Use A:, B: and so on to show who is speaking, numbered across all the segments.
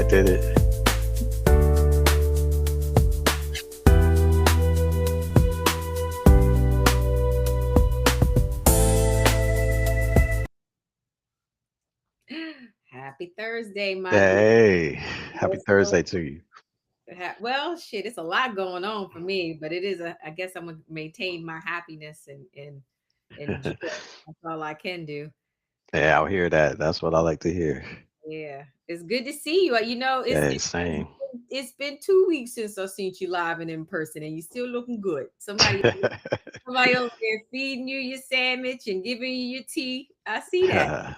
A: did it.
B: Happy Thursday, my dear.
A: Hey, happy
B: Listen,
A: Thursday to you.
B: well, shit, it's a lot going on for me, but it is a. I guess I'm gonna maintain my happiness and joy. That's all I can do.
A: Yeah, I'll hear that. That's what I like to hear.
B: Yeah, it's good to see you. You know,
A: Yeah,
B: it's
A: same.
B: it's been 2 weeks since I've seen you live and in person, and you still looking good. Somebody over there feeding you your sandwich and giving you your tea. I see that.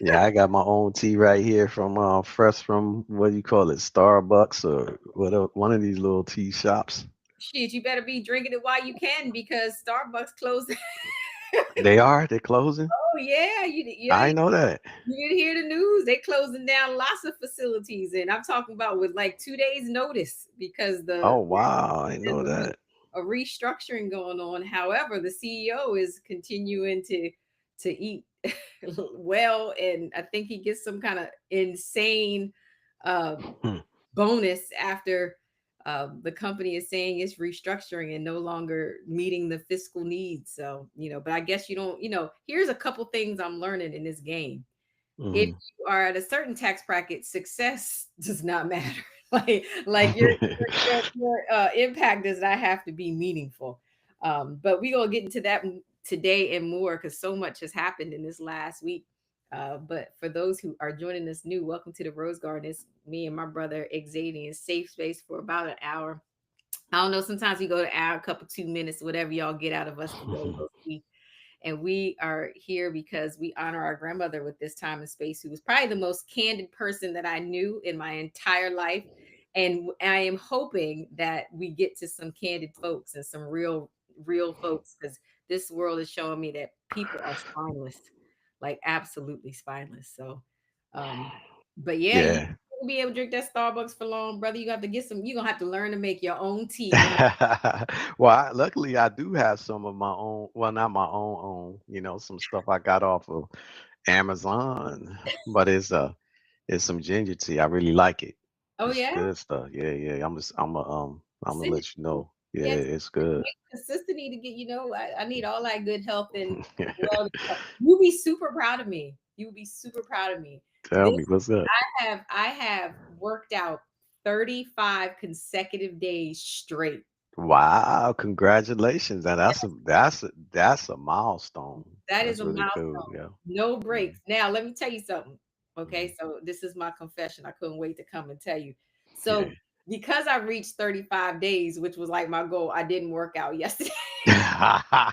A: Yeah, I got my own tea right here from fresh from what do you call it, Starbucks or whatever, one of these little tea shops.
B: Shit, you better be drinking it while you can because Starbucks closed.
A: They're closing.
B: Oh yeah, yeah.
A: I know that.
B: You didn't hear the news? They closing down lots of facilities, and I'm talking about with like 2 days' notice because
A: Oh wow, I
B: there's
A: know that.
B: a restructuring going on. However, the CEO is continuing to eat well, and I think he gets some kind of insane um,
A: Hmm.
B: bonus after the company is saying it's restructuring and no longer meeting the fiscal needs. So, but I guess you don't, here's a couple things I'm learning in this game. If
A: Mhm.
B: you are at a certain tax bracket, success does not matter. like your impact does not have to be meaningful. But we gonna get into that today and more because so much has happened in this last week. But for those who are joining us new, welcome to the Rose Garden. It's me and my brother Xavier, safe space for about an hour. I don't know. Sometimes we go to hour, a couple 2 minutes, whatever y'all get out of us today. We'll see. And we are here because we honor our grandmother with this time and space, who was probably the most candid person that I knew in my entire life. And I am hoping that we get to some candid folks and some real folks, because this world is showing me that people are spineless, like absolutely spineless. So, um, but yeah, you
A: Yeah.
B: won't be able to drink that Starbucks for long, brother. You have to get some. You're gonna have to learn to make your own tea.
A: Well, luckily I do have some of my own. Well, not my own. Some stuff I got off of Amazon, but it's some ginger tea. I really like it.
B: Oh
A: It's
B: yeah,
A: good stuff. Yeah, yeah. I'm gonna
B: send it
A: let you
B: to me.
A: know. Yeah,
B: Yes,
A: it's good.
B: consistency to get, I need all that good health and well, you'll be super proud of me. You'll be super proud of me.
A: Tell
B: This
A: me what's up.
B: I have worked out 35 consecutive days straight.
A: Wow, congratulations. And that's a milestone.
B: That is
A: That's
B: a
A: really cool.
B: milestone.
A: Yeah.
B: No
A: Mhm,
B: breaks. Now, let me tell you something.
A: mhm.
B: Okay, so this is my confession. I couldn't wait to come and tell you.
A: Yeah.
B: So, because I reached 35 days, which was like my goal, I didn't work out yesterday. I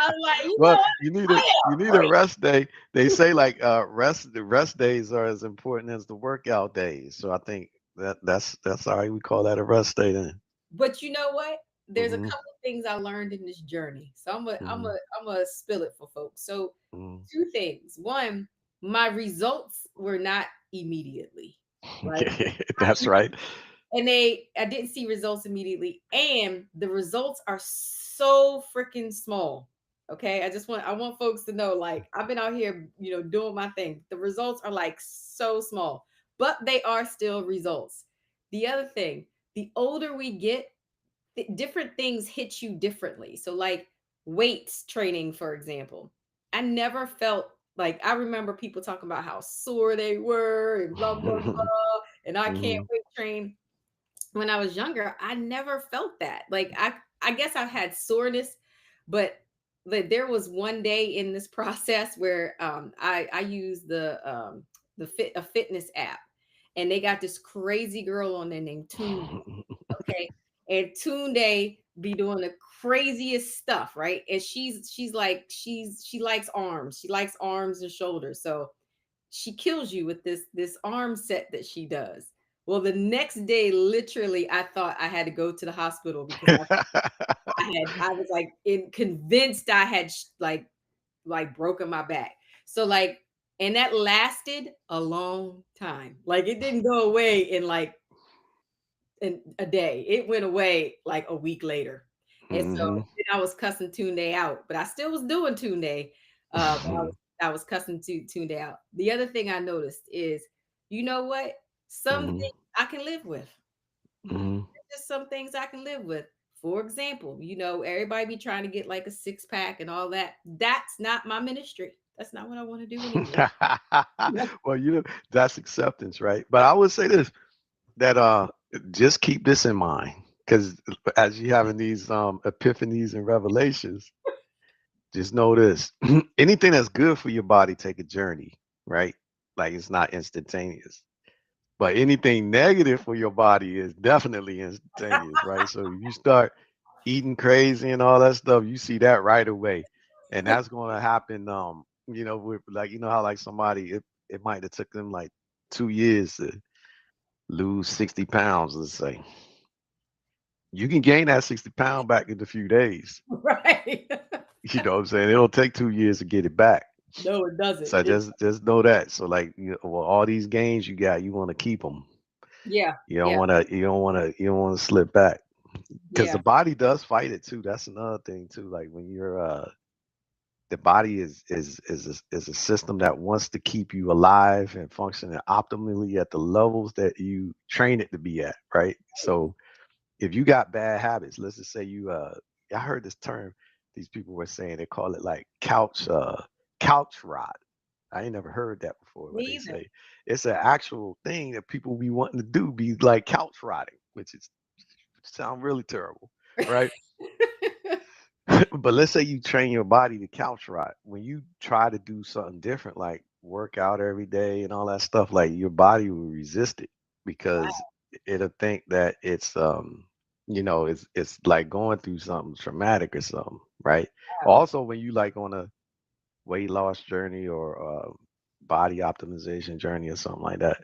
B: was like,
A: Well, you need a
B: I am
A: rest day. They
B: free.
A: say like the rest days are as important as the workout days. So I think that's all right. We call that a rest day then.
B: But you know what? There's a
A: Hmm.
B: couple things I learned in this journey. So
A: Hmm.
B: I'm gonna spill it for folks. So
A: Hmm.
B: two things. One, my results were not immediately. Right.
A: That's right.
B: And I didn't see results immediately. And the results are so freaking small. Okay. I want folks to know, like, I've been out here, doing my thing. The results are like so small, but they are still results. The other thing, the older we get, different things hit you differently. So, like weights training, for example, I never felt like, I remember people talking about how sore they were and blah, blah, blah, and I can't
A: Hmm.
B: weight train. When I was younger, I never felt that. Like, I guess I've had soreness, but there was one day in this process where I used a fitness app, and they got this crazy girl on there named Tune. Okay. And Tunde be doing the craziest stuff, right? And she's like, she likes arms. She likes arms and shoulders. So she kills you with this arm set that she does. Well, the next day, literally, I thought I had to go to the hospital because I was like convinced I had like broken my back. So like, and that lasted a long time. Like, it didn't go away in a day. It went away like a week later. And so
A: Hmm.
B: then I was cussing Tunde out, but I still was doing Tunde. But I was cussing Tunde out. The other thing I noticed is you know what? Some
A: Mhm.
B: things I can live with.
A: Mhm.
B: Just some things I can live with. For example, everybody be trying to get like a six pack and all that. That's not my ministry. That's not what I want to do anymore.
A: Well, that's acceptance, right? But I would say this, that just keep this in mind, because as you having these epiphanies and revelations, just know this. Anything that's good for your body take a journey, right? Like it's not instantaneous. But anything negative for your body is definitely instantaneous, right? So if you start eating crazy and all that stuff, you see that right away. And that's going to happen, with, like, how like somebody, it might have took them like 2 years to lose 60 pounds, let's say. You can gain that 60 pound back in a few days.
B: Right.
A: You know what I'm saying? It'll take 2 years to get it back.
B: No, it doesn't.
A: So just know that. So like, well, all these gains you got, you want to keep them.
B: Yeah.
A: You don't
B: Yeah.
A: want to. You don't want to slip back, because the
B: Yeah.
A: body does fight it too. That's another thing too. Like when you're the body is a system that wants to keep you alive and functioning optimally at the levels that you train it to be at, right? So if you got bad habits, let's just say I heard this term, these people were saying, they call it like couch rot. I ain't never heard that before,
B: Me
A: but they
B: either.
A: say it's an actual thing that people be wanting to do, be like couch rotting, which is sound really terrible, right? But let's say you train your body to couch rot. When you try to do something different, like work out every day and all that stuff, like your body will resist it, because it'll think that it's like going through something traumatic or something, right?
B: Wow.
A: Also, when you like on a weight loss journey or body optimization journey or something like that,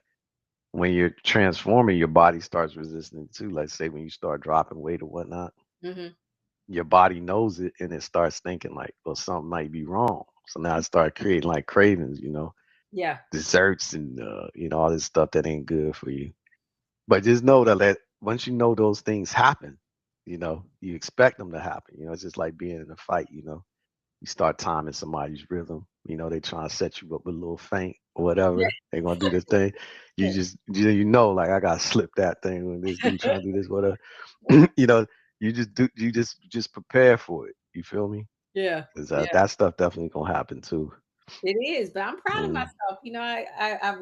A: when you're transforming, your body starts resisting it too. Like say when you start dropping weight or whatnot,
B: Hmm.
A: your body knows it and it starts thinking like, well, something might be wrong. So now it start creating like cravings,
B: Yeah.
A: desserts and all this stuff that ain't good for you. But just know that once you know those things happen, you expect them to happen. It's just like being in a fight. You start timing somebody's rhythm. They trying to set you up with a little feint or
B: Yeah.
A: whatever. They're gonna do this thing. You just like I gotta slip that thing when this dude trying to do this, whatever. you know, you just prepare for it. You feel me?
B: Yeah.
A: Because
B: Yeah.
A: that stuff definitely gonna happen too.
B: It is, but I'm proud of
A: Mm.
B: myself.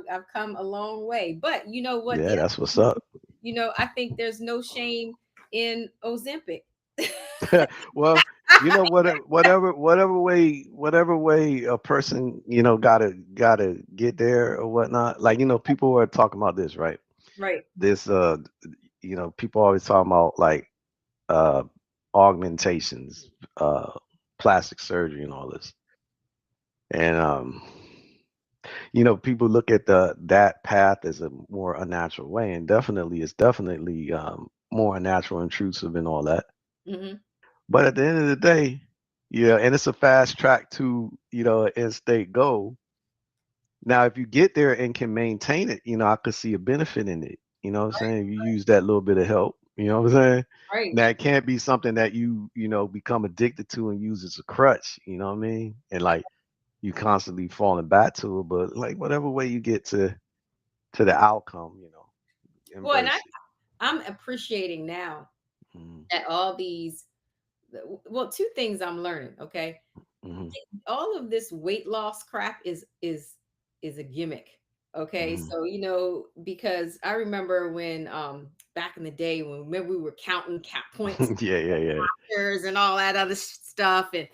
B: I've come a long way. But you know what?
A: Yeah,
B: The
A: that's what's up.
B: I think there's no shame in Ozempic.
A: Well, whatever way a person gotta get there or whatnot. Like people are talking about this, right?
B: Right.
A: This people always talking about like uh augmentations, plastic surgery and all this. And people look at that path as a more unnatural way, and definitely it's definitely more unnatural, intrusive, and all that.
B: Hmm.
A: But at the end of the day, yeah, and it's a fast track to an end state goal. Now, if you get there and can maintain it, I could see a benefit in it. You know what I'm saying? You use that little bit of help. You know what I'm saying?
B: Right.
A: Now it can't be something that you become addicted to and use as a crutch. You know what I mean? And like you constantly falling back to it, but like whatever way you get to the outcome,
B: Well, and
A: embrace it.
B: I'm appreciating now
A: Mhm,
B: that all these, well, two things I'm learning. Okay,
A: mhm,
B: all of this weight loss crap is a gimmick. Okay,
A: mhm.
B: so because I remember when back in the day when remember we were counting cap points
A: Yeah, yeah, yeah.
B: and all that other stuff, and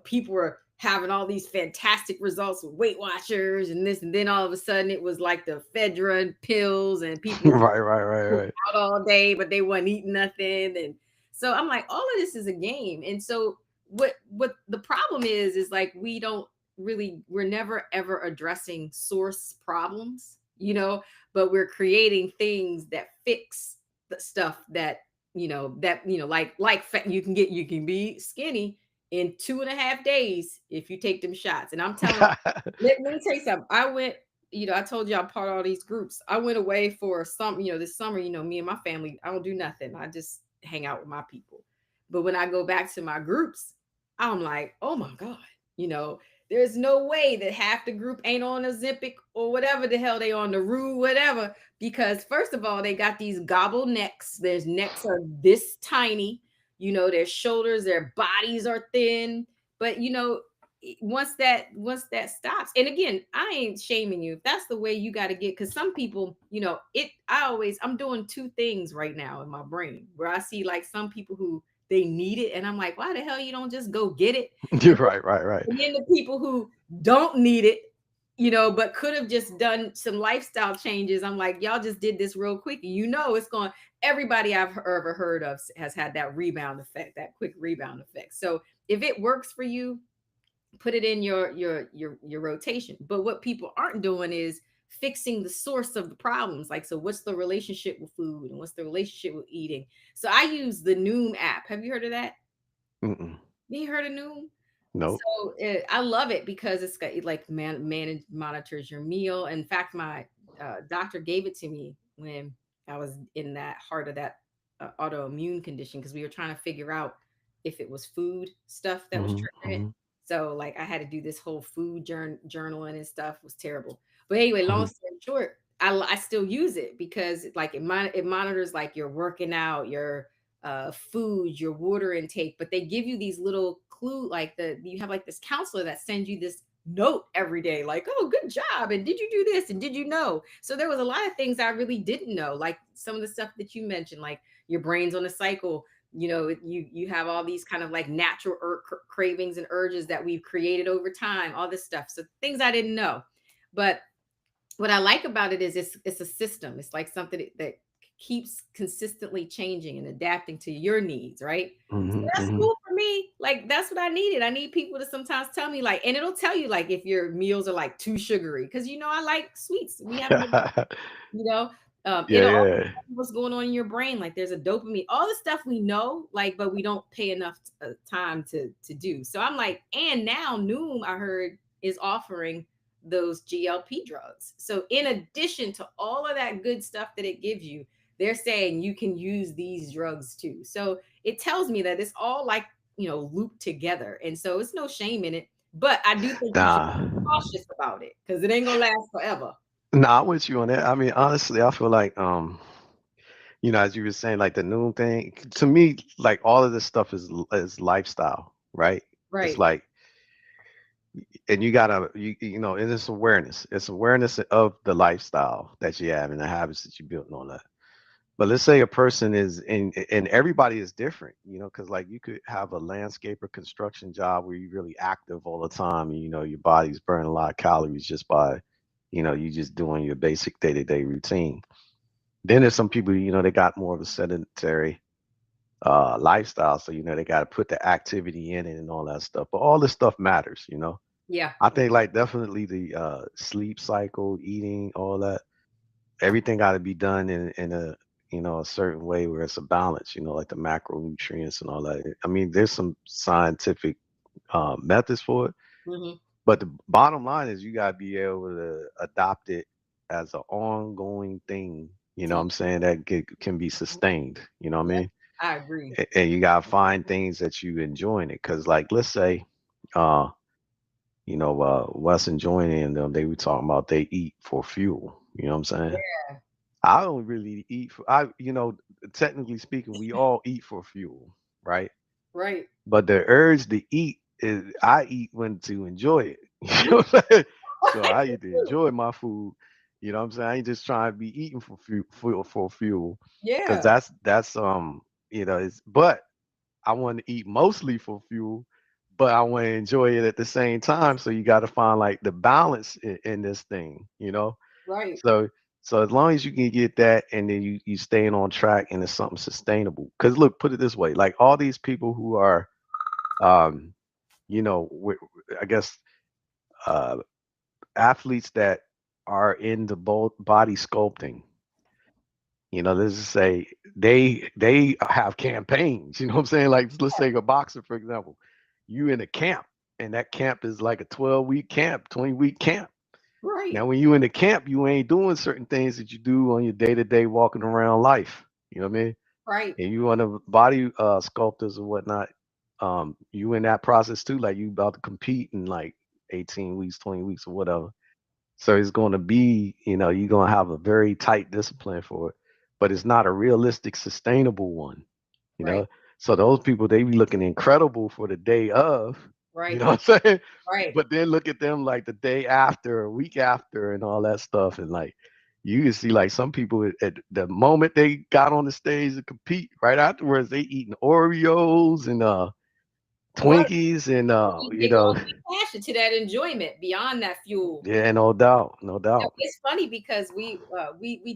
B: people were having all these fantastic results with Weight Watchers and this, and then all of a sudden it was like the Fedra pills, and people was
A: Right, right, right, right.
B: out all day, but they wasn't eating nothing. And so I'm like, all of this is a game. And so what the problem is like we're never ever addressing source problems, but we're creating things that fix the stuff you can be skinny in 2.5 days if you take them shots. And I'm telling let me tell you something. I told you I'm part of all these groups. I went away for this summer, me and my family, I don't do nothing. I just hang out with my people. But when I go back to my groups, I'm like, oh my God, you know, There's no way that half the group ain't on Ozempic or whatever the hell they on, the Rue, whatever. Because first of all, they got these gobble necks. Their necks are this tiny. Their shoulders, their bodies are thin. But once that stops, and again, I ain't shaming you if that's the way you got to get. Because some people, I'm doing two things right now in my brain where I see like some people who they need it, and I'm like, why the hell you don't just go get it?
A: You're right, right, right.
B: And then the people who don't need it, but could have just done some lifestyle changes. I'm like, y'all just did this real quick. It's going, everybody I've ever heard of has had that rebound effect, that quick rebound effect. So if it works for you, put it in your rotation. But what people aren't doing is fixing the source of the problems. Like, so what's the relationship with food and what's the relationship with eating? So I use the Noom app. Have you heard of that?
A: Mm-mm.
B: You heard of Noom?
A: Nope.
B: So I love it because it's got, it like monitors your meal. In fact, my doctor gave it to me when I was in that heart of that autoimmune condition, because we were trying to figure out if it was food stuff that was
A: Hmm,
B: triggering it.
A: hmm,
B: So like I had to do this whole food journaling and stuff. It was terrible. But anyway, long
A: hmm.
B: story short, I still use it because like it monitors like your working out, your food, your water intake, but they give you these little clue, like you have like this counselor that sends you this note every day, like, oh, good job, and did you do this, and did you know? So there was a lot of things I really didn't know, like some of the stuff that you mentioned, like your brain's on a cycle. You have all these kind of like natural cravings and urges that we've created over time, all this stuff. So things I didn't know. But what I like about it is it's a system. It's like something that keeps consistently changing and adapting to your needs, right? So
A: Hmm,
B: that's
A: hmm.
B: cool for me. Like that's what I needed. I need people to sometimes tell me like, and it'll tell you like if your meals are like too sugary, because I like sweets. We have a you know,
A: Yeah,
B: it'll also
A: yeah.
B: tell you what's going on in your brain. Like there's a dopamine, all the stuff we know, like, but we don't pay enough time to do. So I'm like, and now Noom, I heard, is offering those GLP drugs. So in addition to all of that good stuff that it gives you, they're saying you can use these drugs too. So it tells me that it's all like, looped together. And so it's no shame in it. But I do think you should
A: Nah.
B: be cautious about it because it ain't gonna last forever.
A: Nah, I'm with you on that. I mean, honestly, I feel like as you were saying, like the noon thing, to me, like all of this stuff is lifestyle, right? It's
B: Right.
A: like, and you gotta, and it's awareness. It's awareness of the lifestyle that you have and the habits that you built on that. But let's say a person is and everybody is different, because like you could have a landscaper construction job where you're really active all the time, and your body's burning a lot of calories just by, you just doing your basic day-to-day routine. Then there's some people, they got more of a sedentary lifestyle, so they got to put the activity in it and all that stuff. But all this stuff matters.
B: Yeah.
A: I think like definitely the sleep cycle, eating, all that, everything got to be done in a certain way where it's a balance, like the macronutrients and all that. I mean, there's some scientific methods for it,
B: Hmm.
A: but the bottom line is you got to be able to adopt it as an ongoing thing. You know what I'm saying? That can be sustained. You know what I
B: Yeah,
A: mean?
B: I agree.
A: And you got to find things that you enjoy in it. Because, like, let's say, uh, Wes and Johnny and them, they were talking about they eat for fuel. You know what I'm saying?
B: Yeah.
A: I don't really eat for technically speaking, we all eat for fuel, right?
B: Right.
A: But the urge to eat is I eat when to enjoy it. You know what I'm saying? So I eat to enjoy my food. You know what I'm saying? I ain't just trying to be eating for fuel. Because
B: Yeah.
A: it's but I want to eat mostly for fuel, but I want to enjoy it at the same time. So you got to find like the balance in this thing.
B: Right.
A: So so as long as you can get that and then you staying on track and it's something sustainable. Because look, put it this way, like all these people who are um, I guess uh athletes that are in the body sculpting, let's just say they have campaigns, you know what I'm saying? Like let's say a boxer, for example, you in a camp and that camp is like a 12-week camp, 20-week camp.
B: Right.
A: Now, when you in the camp, you ain't doing certain things that you do on your day-to-day walking around life. You know what I mean?
B: Right.
A: And you on the body sculptors or whatnot, you in that process too. Like you about to compete and like 18 weeks, 20 weeks, or whatever. So it's going to be, you're going to have a very tight discipline for it, but it's not a realistic, sustainable one, you
B: Right.
A: know. So those people, they be looking incredible for the day of, you
B: Right.
A: know what I'm saying?
B: Right.
A: But then look at them like the day after, a week after, and all that stuff, and like you can see like some people at the moment they got on the stage to compete, right afterwards they eating Oreos and
B: What?
A: Twinkies and
B: They go on that passion to that enjoyment beyond that fuel.
A: yeah, no doubt, no
B: Now,
A: doubt.
B: it's funny because we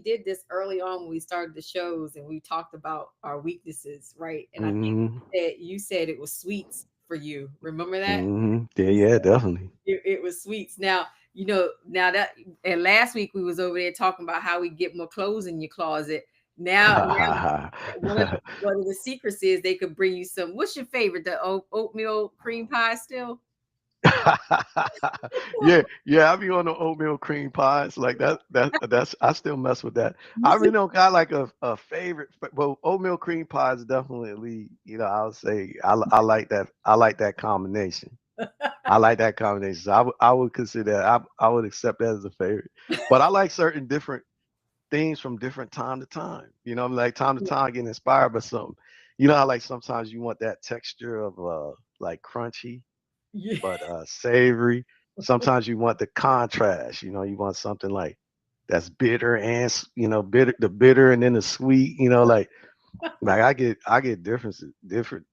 B: did this early on when we started the shows and we talked about our weaknesses, right? And I think
A: Hmm.
B: you said it was sweets for you. Remember that?
A: Hmm. Yeah,
B: You said
A: yeah, definitely.
B: it was sweets. Now, now that and last week we was over there talking about how we get more clothes in your closet. Now one of the secrets is they could bring you some. What's your favorite? The oatmeal cream pie still?
A: Yeah, yeah, I be on the oatmeal cream pies like that. That's I still mess with that.
B: You
A: I
B: see?
A: really don't got like a favorite. Well, oatmeal cream pies definitely. I would say I like that. I like that combination. I like that combination. So I would consider that. I would accept that as a favorite. But I like certain different things from different time to time. Like time to time, I get inspired by something. You know how like sometimes you want that texture of like crunchy
B: Yeah.
A: but savory. Sometimes you want the contrast. You want something like that's bitter and bitter, the bitter and then the sweet. Like I get differences, different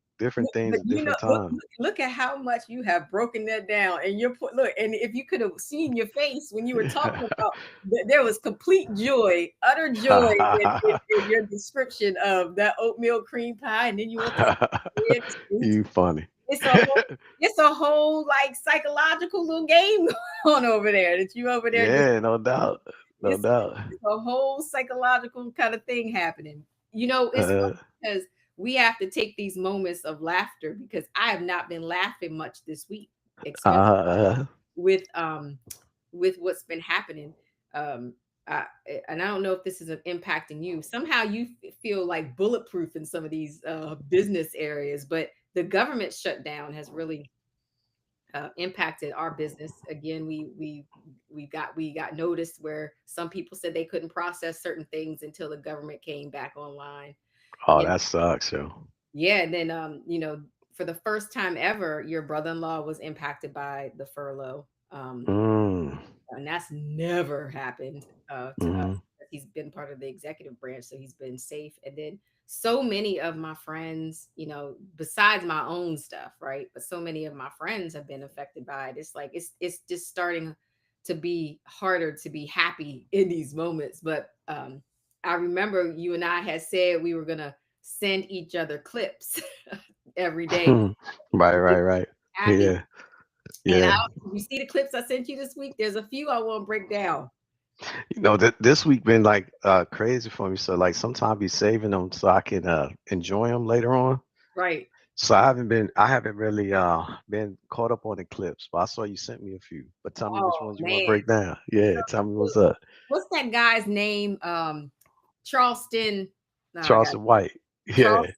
A: things
B: But
A: at different times.
B: look at how much you have broken that down, and look, and if you could have seen your face when you were talking about, there was complete joy, utter joy in your description of that oatmeal cream pie, and then you want that red sweet.
A: You funny.
B: It's a whole, it's a whole like psychological little game going on over there that you over there just
A: Yeah, no doubt, no
B: it's,
A: doubt.
B: it's a whole psychological kind of thing happening. It's
A: Uh,
B: funny because we have to take these moments of laughter because I have not been laughing much this week, especially
A: uh,
B: with what's been happening. Um, I, and I don't know if this is impacting you. Somehow you feel like bulletproof in some of these business areas, but the government shutdown has really impacted our business. Again, we got noticed where some people said they couldn't process certain things until the government came back online.
A: oh,
B: And
A: that sucks, yo.
B: yeah, and then for the first time ever, your brother-in-law was impacted by the furlough.
A: Mm,
B: And that's never happened to us.
A: mm,
B: He's been part of the executive branch, so he's been safe. And then so many of my friends, besides my own stuff, right? But so many of my friends have been affected by it. It's like it's just starting to be harder to be happy in these moments. But I remember you and I had said we were gonna send each other clips every day.
A: right, right, right.
B: Happy.
A: Yeah,
B: And
A: yeah.
B: you see the clips I sent you this week? There's a few I want to break down.
A: This week been like crazy for me. So like sometimes be saving them so I can enjoy them later on.
B: Right.
A: So I haven't really been caught up on the clips, but I saw you sent me a few. But tell me which
B: Oh
A: ones you want to
B: man.
A: break down. Yeah, tell me
B: So,
A: what's up.
B: what's that guy's name? Charleston. No, I got
A: Charleston White. Yeah,
B: Charleston.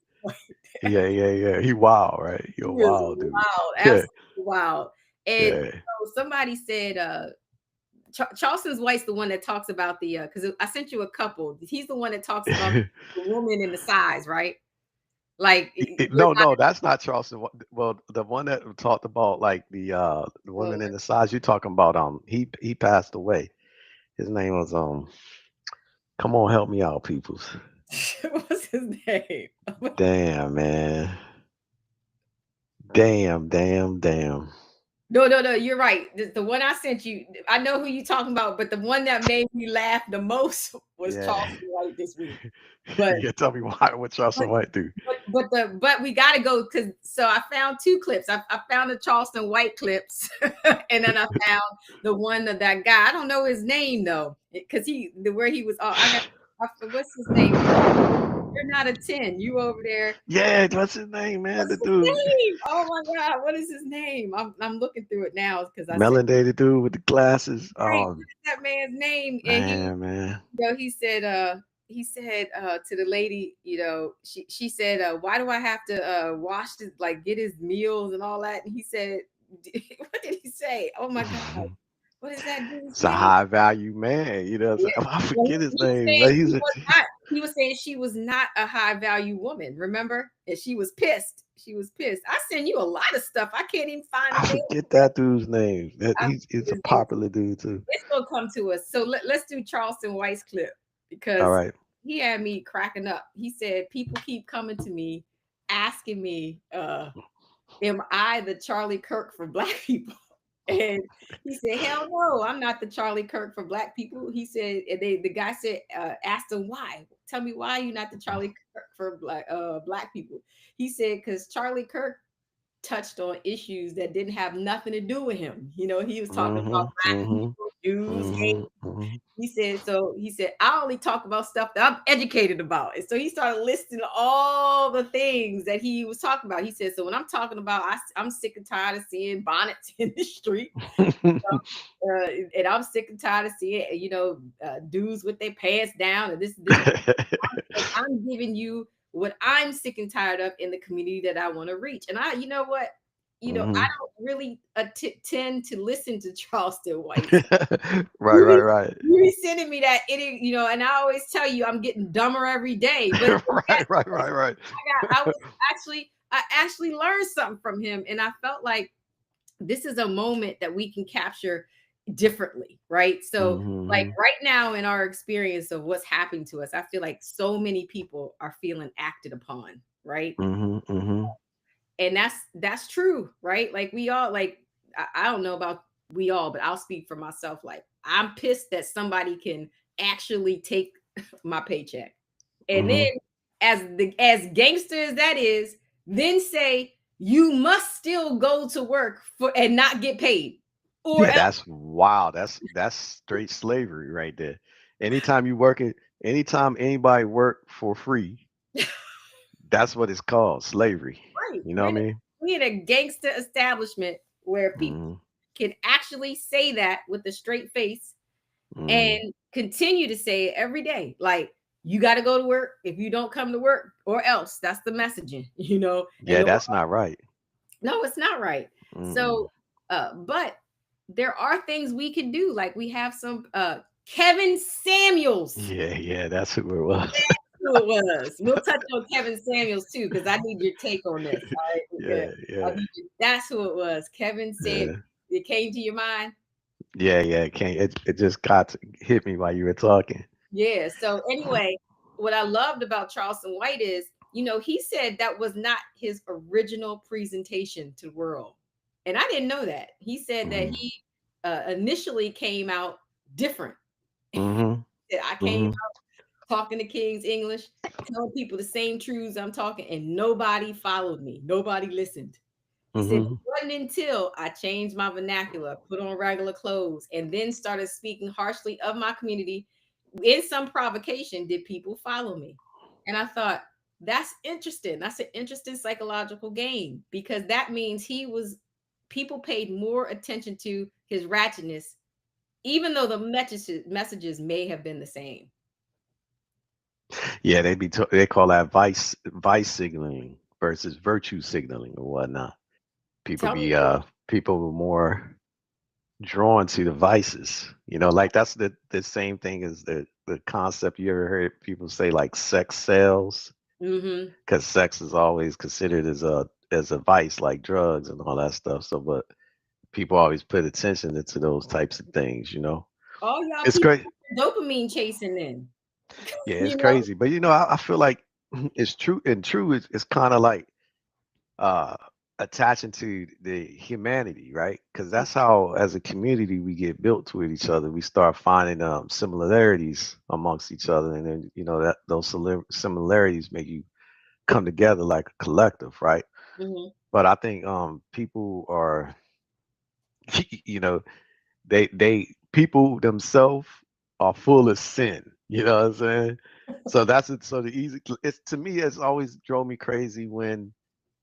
A: yeah, yeah, yeah. He wild, right?
B: He
A: You're a
B: is
A: wild dude.
B: wild,
A: Yeah,
B: absolutely wild. And
A: yeah.
B: somebody said Charleston's White's the one that talks about the because I sent you a couple. He's the one that talks about the woman and the size, right? Like we're
A: No,
B: not.
A: no, that's not Charleston. Well, the one that talked about like the
B: Oh,
A: women in the size you talking about, he passed away. His name was come on, help me out, peoples.
B: what's his name?
A: Damn, man. Damn, damn, damn.
B: No, no, no. You're right. The one I sent you, I know who you're talking about, but the one that made me laugh the most was
A: Yeah.
B: Charleston White this week. But
A: Yeah, tell me why what
B: but
A: Charleston White do.
B: but we got to go because so I found two clips. I found the Charleston White clips, and then I found the one of that guy. I don't know his name though, because where he was. Oh, what's his name? You're not a 10. You over there.
A: Yeah, what's his name, man?
B: What's
A: The
B: his
A: dude.
B: name? Oh my God, what is his name? I'm looking through it now because I said.
A: Melanated dude with the glasses.
B: Right, what is that man's name? And
A: Man.
B: he said to the lady, she said, why do I have to wash this, like get his meals and all that? And he said, what did he say? Oh my God. What is that dude's
A: It's a
B: name?
A: high value man, you know.
B: Yeah.
A: I
B: Well,
A: forget his
B: he was
A: name,
B: saying
A: but
B: he
A: he's a.
B: was not, he was saying she was not a high value woman, remember? And she was pissed. She was pissed. I send you a lot of stuff. I can't even find the
A: I
B: name.
A: forget that dude's name. That
B: I
A: he's a
B: forget his name.
A: popular dude too.
B: It's gonna come to us. So let's do Charleston White's clip
A: All
B: because
A: right.
B: he had me cracking up. He said people keep coming to me asking me, am I the Charlie Kirk for black people? And he said, hell no, I'm not the Charlie Kirk for black people. He said, and the guy said, asked him why. Tell me why you're not the Charlie Kirk for black people. He said, because Charlie Kirk touched on issues that didn't have nothing to do with him. You know, he was talking about
A: Mhm.
B: black
A: Mhm.
B: people, Jews, gay.
A: Mhm. Mhm.
B: He said, so he said, I only talk about stuff that I'm educated about. And so he started listing all the things that he was talking about. He said, so when I'm talking about, I'm sick and tired of seeing bonnets in the street. Uh, and I'm sick and tired of seeing, dudes with their pants down and this. I'm giving you what I'm sick and tired of in the community that I want to reach. And you know what? I
A: Mhm.
B: don't really tend to listen to Charleston White.
A: Right.
B: You
A: Right.
B: be,
A: Right.
B: you be sending me that and I always tell you I'm getting dumber every day. But
A: Right. Right. Right. Right.
B: I actually learned something from him, and I felt like this is a moment that we can capture differently, right? So, like
A: Mhm.
B: right now in our experience of what's happening to us, I feel like so many people are feeling acted upon, right?
A: Mhm. Mhm.
B: And that's true, right? Like we all like I don't know about we all, but I'll speak for myself. Like I'm pissed that somebody can actually take my paycheck. And then
A: Mhm.
B: as gangster as that is, then say you must still go to work for and not get paid. Or
A: Yeah,
B: else
A: that's wow. That's straight slavery right there. Anytime you work it, anytime anybody work for free, that's what it's called, slavery.
B: right.
A: You know what I mean?
B: We in a gangster establishment where people
A: Mhm.
B: can actually say that with a straight face
A: Mhm.
B: and continue to say it every day. Like you got to go to work. If you don't come to work, or else that's the messaging,
A: Yeah,
B: And
A: that's not right.
B: no, it's not right.
A: Mm-mm.
B: So, but there are things we can do. Like we have some Kevin Samuels.
A: Yeah, yeah, that's who it was.
B: Who it was. We'll touch on Kevin Samuels too, because I need your take on this. All right. Yeah.
A: Yeah, yeah,
B: That's who it was. Kevin Samuels.
A: yeah,
B: It came to your mind?
A: yeah, yeah. It can't. It just hit me while you were talking.
B: Yeah. So anyway, what I loved about Charleston White is, he said that was not his original presentation to the world. And I didn't know that. He said that
A: Mhm.
B: he initially came out different.
A: Mhm.
B: I came
A: Mhm.
B: talking to King's English, telling people the same truths I'm talking, and nobody followed me. Nobody listened. He said, it
A: Mhm.
B: wasn't until I changed my vernacular, put on regular clothes, and then started speaking harshly of my community in some provocation did people follow me. And I thought, that's interesting. That's an interesting psychological game because that means people paid more attention to his ratchetness, even though the messages may have been the same.
A: Yeah, they call that vice signaling versus virtue signaling or whatnot.
B: Tell me more.
A: People were more drawn to the vices. Like that's the same thing as the concept you ever heard people say like sex sells,
B: Mm-hmm.
A: because sex is always considered as a vice like drugs and all that stuff. So, but people always put attention into those types of things.
B: All y'all
A: It's
B: people
A: great.
B: dopamine chasing then.
A: Yeah, it's
B: you know?
A: crazy. But I feel like it's true, and true it's kind of like uh attaching to the humanity, right? Because that's how as a community we get built with each other. We start finding similarities amongst each other, and then that those similarities make you come together like a collective, right?
B: Mhm.
A: But I think people are you know they people themselves are full of sin. You know what I'm saying? So that's it. So the easy, it's to me, it's always drove me crazy when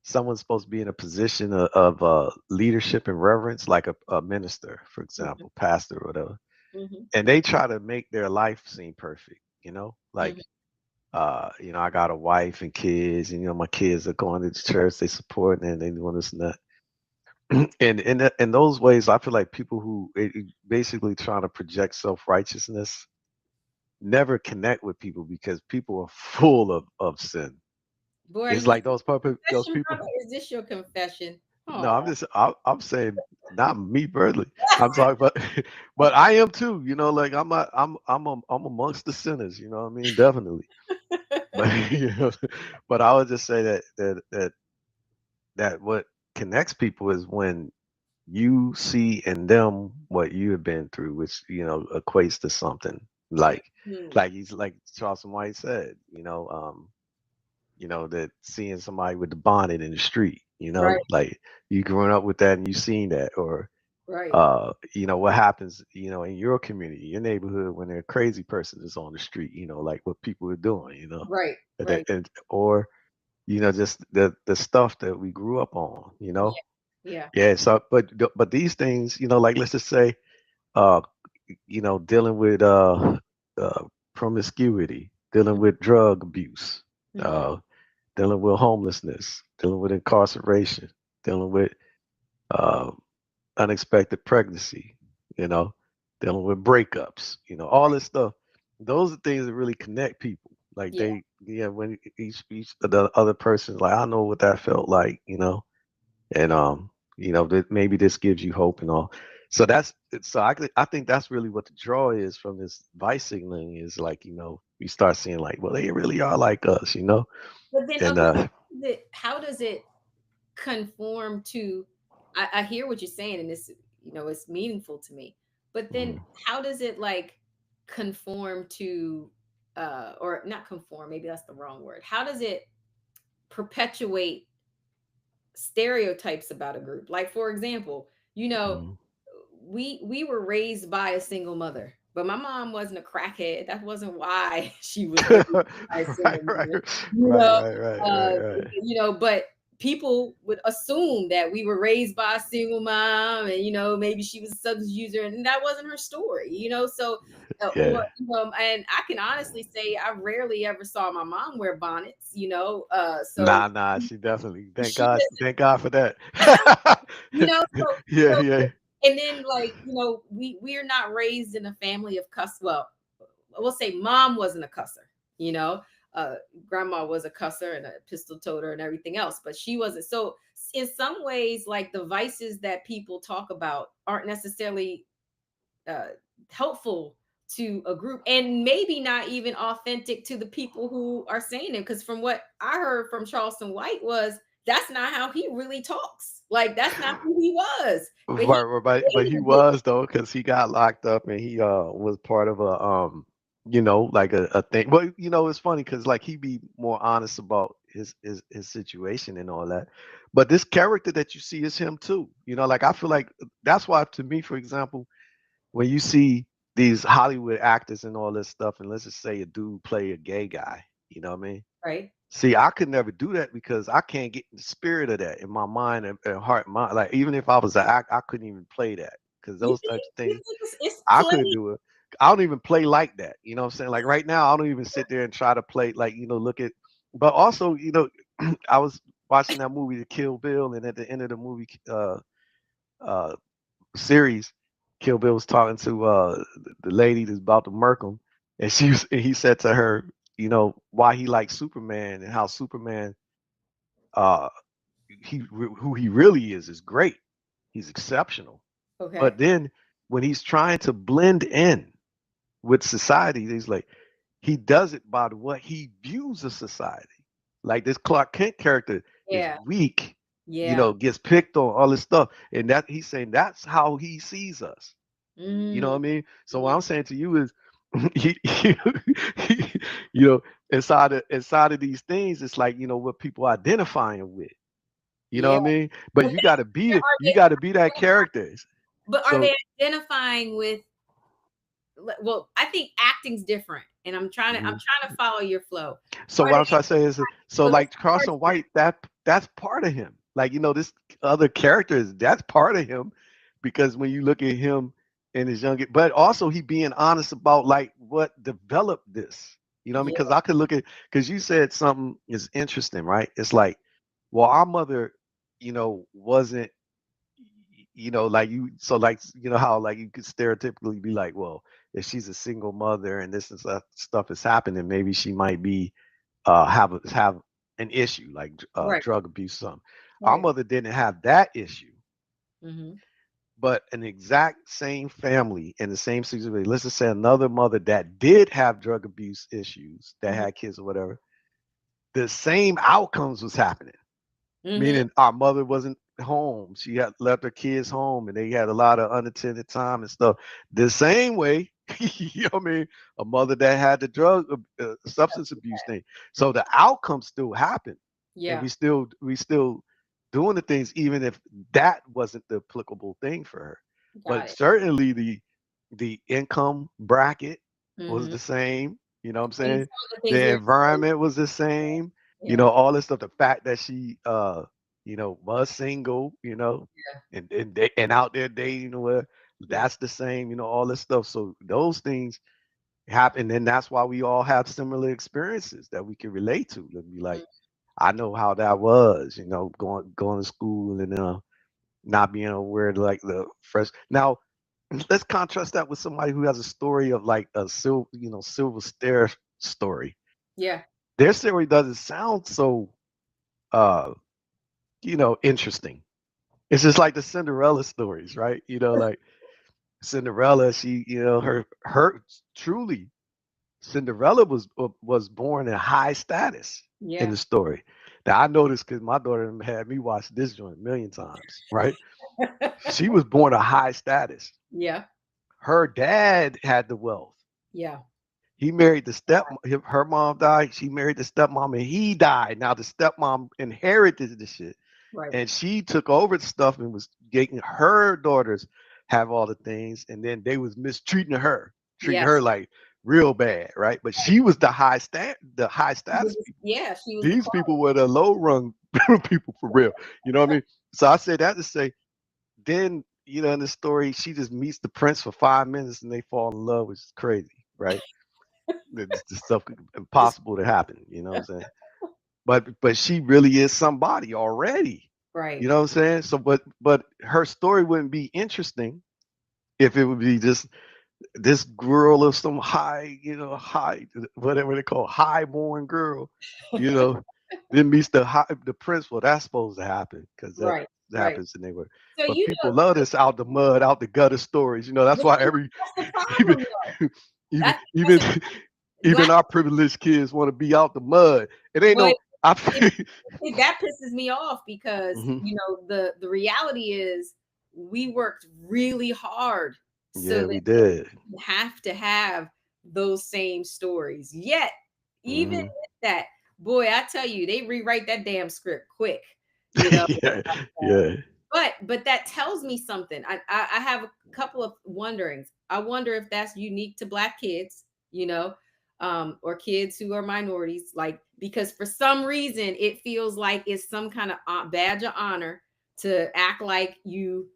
A: someone's supposed to be in a position of leadership and reverence, like a minister, for
B: Mhm.
A: example, pastor or whatever,
B: Mhm.
A: and they try to make their life seem perfect.
B: Mhm.
A: Like I got a wife and kids, and my kids are going to the church, they support, and they doing this and that. And in those ways, I feel like people who basically trying to project self righteousness never connect with people because people are full of sin.
B: Boy, are
A: It's
B: you
A: like those
B: confession,
A: people.
B: brother? Is this your confession?
A: No,
B: Oh,
A: I'm saying not me personally. I'm talking about, but I am too. Like I'm amongst the sinners. You know what I mean? Definitely. But but I would just say that what connects people is when you see in them what you have been through, which equates to something like
B: Mhm.
A: like Charleston White said, that seeing somebody with the bonnet in the street,
B: Right,
A: like you growing up with that and you seen that, or
B: right,
A: what happens, in your community, your neighborhood when a crazy person is on the street, like what people are doing,
B: right,
A: and,
B: right.
A: or just the stuff that we grew up on,
B: Yeah, yeah.
A: yeah. So, but these things, like let's just say, uh, dealing with uh, promiscuity, dealing with drug abuse,
B: Hmm.
A: uh, dealing with homelessness, dealing with incarceration, dealing with uh, unexpected pregnancy, you know, dealing with breakups, all this stuff. Those are things that really connect people. Like
B: Yeah,
A: yeah, when each of the other person's like, I know what that felt like, and that maybe this gives you hope and all. So I think that's really what the draw is from this vice signaling is like, you start seeing like, well, they really are like us,
B: but then
A: and
B: okay, how does it conform to? I hear what you're saying, and it's meaningful to me. But then,
A: mm,
B: how does it like conform to, or not conform? Maybe that's the wrong word. How does it perpetuate stereotypes about a group? Like, for example,
A: mm.
B: we were raised by a single mother, but my mom wasn't a crackhead. That wasn't why she was raised by a
A: Right,
B: single
A: right,
B: mother. You
A: right,
B: know,
A: right, right,
B: uh,
A: right, right.
B: but people would assume that we were raised by a single mom, and maybe she was a substance user, and that wasn't her story. So. Or
A: Yeah.
B: and I can honestly say I rarely ever saw my mom wear bonnets. So
A: Nah, nah, she definitely.
B: she
A: Thank God for that.
B: so
A: Yeah, yeah.
B: and then like we're not raised in a family of cuss. Well, we'll say mom wasn't a cusser. You know, uh, grandma was a cusser and a pistol toter and everything else, but she wasn't. So in some ways, like the vices that people talk about aren't necessarily uh, helpful to a group, and maybe not even authentic to the people who are saying it. Because from what I heard from Charleston White was that's not how he really talks. Like that's not who he was. But he
A: But he
B: created this.
A: was though, because he got locked up and he was part of a like a thing. Well, it's funny because like he be more honest about his situation and all that. But this character that you see is him too. Like I feel like that's why to me, for example, when you see these Hollywood actors and all this stuff, and let's just say a dude play a gay guy, you know what I mean?
B: Right.
A: See, I could never do that because I can't get the spirit of that in my mind and heart and mind. Like even if I was an act, I couldn't even play that because
B: You
A: those
B: think
A: types of
B: you
A: things
B: think it's
A: I couldn't
B: play?
A: do it. I don't even play like that. You know what I'm saying? Like right now, I don't even sit there and try to play like look at. But also, I was watching that movie, The Kill Bill, and at the end of the movie uh, series, Kill Bill was talking to the lady that's about to murk him, and and he said to her, why he likes Superman and how Superman uh who he really is great. He's exceptional.
B: Okay.
A: But then when he's trying to blend in with society, he's like he does it by what he views of society. Like this Clark Kent character is
B: Yeah.
A: weak,
B: Yeah.
A: gets picked on all this stuff, and that he's saying that's how he sees us. You know
B: Mm,
A: what I mean? So what
B: mm,
A: I'm saying to you is, he, inside of these things, it's like what people identifying with. You know
B: yeah.
A: what I mean? But
B: But
A: you got to be it.
B: are
A: You
B: they
A: got to be that character.
B: are
A: So
B: they identifying with well, I think acting's different, and I'm
A: mhm.
B: trying to follow your flow.
A: So
B: Are
A: what
B: they
A: I'm trying to say is, so
B: so let's
A: like
B: parse
A: Carson
B: that.
A: White, that's part of him. Like this other characters, that's part of him, because when you look at him in his young, but also he being honest about like what developed this. You know what I mean?
B: Yeah.
A: Because I could look at because you said something is interesting, right? It's like, well, our mother, wasn't. like so like how like you could stereotypically be like, well, if she's a single mother and this and stuff is happening, maybe she might be have an issue like
B: Right.
A: drug abuse, something. Our
B: Right.
A: mother didn't have that issue,
B: Hmm.
A: but an exact same family in the same situation. Let's just say another mother that did have drug abuse issues that
B: Hmm.
A: had kids or whatever, the same outcomes was happening.
B: Hmm.
A: Meaning our mother wasn't home. She had left her kids home and they had a lot of unattended time and stuff. The same way, you know what I mean? A mother that had the substance abuse thing. So the outcome still happened. And
B: Yeah.
A: we still doing the things even if that wasn't the applicable thing for her.
B: Got
A: But
B: it.
A: certainly the income bracket was
B: Hmm.
A: the same. You know what I'm
B: And
A: saying?
B: some of the things
A: The
B: we were exposed
A: environment was the same.
B: to. Yeah.
A: All this stuff. The fact that she was single,
B: Yeah.
A: and out there dating or whatever,
B: Yeah.
A: that's the same, all this stuff. So those things happen, and that's why we all have similar experiences that we can relate to. And be like,
B: Mhm.
A: I know how that was, going to school and not being aware of like the fresh. Now, let's contrast that with somebody who has a story of like a silver stair story.
B: Yeah.
A: Their story doesn't sound so uh interesting. It's just like the Cinderella stories, right? Like Cinderella, she, her truly Cinderella was born in high status in
B: Yeah.
A: the story. Now I know this because my daughter had me watch this joint a million times, right? She was born a high status.
B: Yeah.
A: Her dad had the wealth.
B: Yeah.
A: He married her mom died. She married the stepmom and he died. Now the stepmom inherited the shit
B: Right.
A: and she took over the stuff and was getting her daughters have all the things, and then they was mistreating her, treating
B: Yes.
A: her like real bad, right? But she was the high status people.
B: Yeah. She was the
A: These
B: queen.
A: people were the low rung people for real. You know what I mean? So I say that to say, then in the story, she just meets the prince for 5 minutes and they fall in love, which is crazy, right? It's just stuff impossible to happen. You know what I'm saying? But she really is somebody already. You
B: Right.
A: know what I'm saying? So but her story wouldn't be interesting if it would be just this girl of some high whatever they call high-born girl, you know, then meets the prince. Well, that's supposed to happen because that
B: Right. Right.
A: happens in their way.
B: So
A: But
B: you
A: people
B: know,
A: love this out the mud, out the gutter stories. That's
B: but
A: why
B: see,
A: every
B: that's the
A: even
B: problem though.
A: even
B: That's
A: even even
B: black.
A: our privileged kids want to be out the mud. It ain't
B: Well,
A: no I
B: it, that pisses me off because
A: Mhm.
B: the reality is we worked really hard so
A: Yeah,
B: that
A: we did.
B: we have to have those same stories. Yet, even
A: Mhm.
B: with that, boy, I tell you, they rewrite that damn script quick. You know,
A: Yeah, yeah.
B: but that tells me something. I have a couple of wonderings. I wonder if that's unique to black kids, or kids who are minorities, like because for some reason it feels like it's some kind of badge of honor to act like you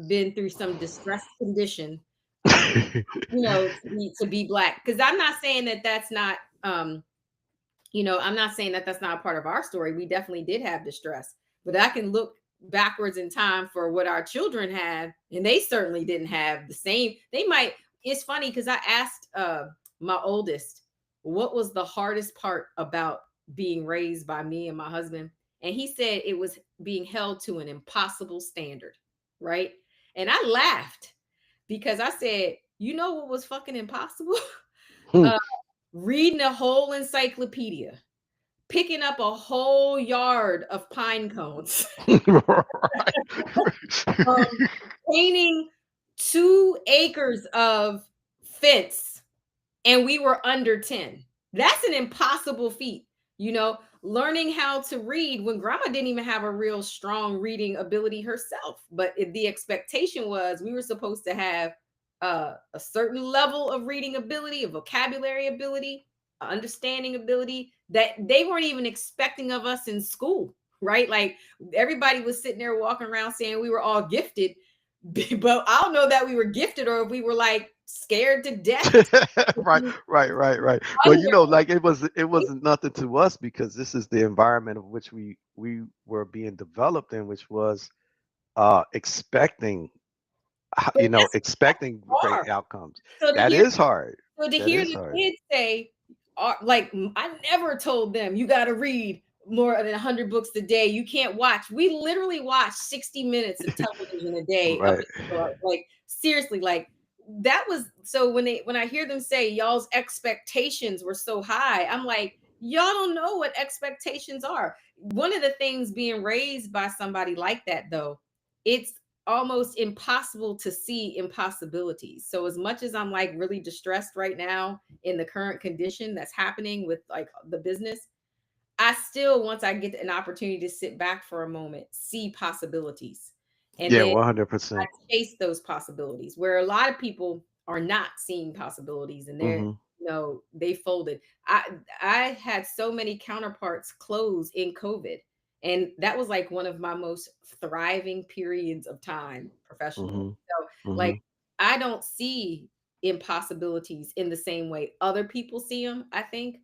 B: been through some distress condition, um, to be black. Because I'm not saying that that's not I'm not saying that that's not a part of our story. We definitely did have distress, but I can look backwards in time for what our children had, and they certainly didn't have the same. They might. It's funny because I asked my oldest what was the hardest part about being raised by me and my husband, and he said it was being held to an impossible standard, right? And I laughed because I said, you know what was fucking impossible?
A: Hmm.
B: uh, reading a whole encyclopedia, picking up a whole yard of pine cones, um, painting 2 acres of fence, and we were under 10. That's an impossible feat, learning how to read when grandma didn't even have a real strong reading ability herself. But the expectation was we were supposed to have a certain level of reading ability, a vocabulary ability, a understanding ability that they weren't even expecting of us in school, right? Like everybody was sitting there walking around saying we were all gifted, but I don't know that we were gifted or if we were like scared to death.
A: Right, right, right, right. Well,
B: Under
A: like it wasn't nothing to us because this is the environment of which we were being developed in, which was expecting,
B: But that's
A: expecting great
B: hard.
A: outcomes.
B: So to
A: That
B: hear
A: is hard.
B: so to
A: That
B: hear
A: is
B: the
A: hard.
B: kids say, like, I never told them you got to read more than 100 books a day. You can't watch. We literally watch 60 minutes of television a day up
A: Right.
B: until like seriously, like that was so when I hear them say y'all's expectations were so high, I'm like, y'all don't know what expectations are. One of the things being raised by somebody like that though, it's almost impossible to see impossibilities. So as much as I'm like really distressed right now in the current condition that's happening with like the business, I still once I get an opportunity to sit back for a moment, see possibilities. And
A: Yeah,
B: then
A: 100%.
B: chase those possibilities where a lot of people are not seeing possibilities and they're
A: Hmm.
B: they folded. I had so many counterparts close in COVID, and that was like one of my most thriving periods of time professionally.
A: Hmm.
B: So like
A: Hmm.
B: I don't see impossibilities in the same way other people see them, I think.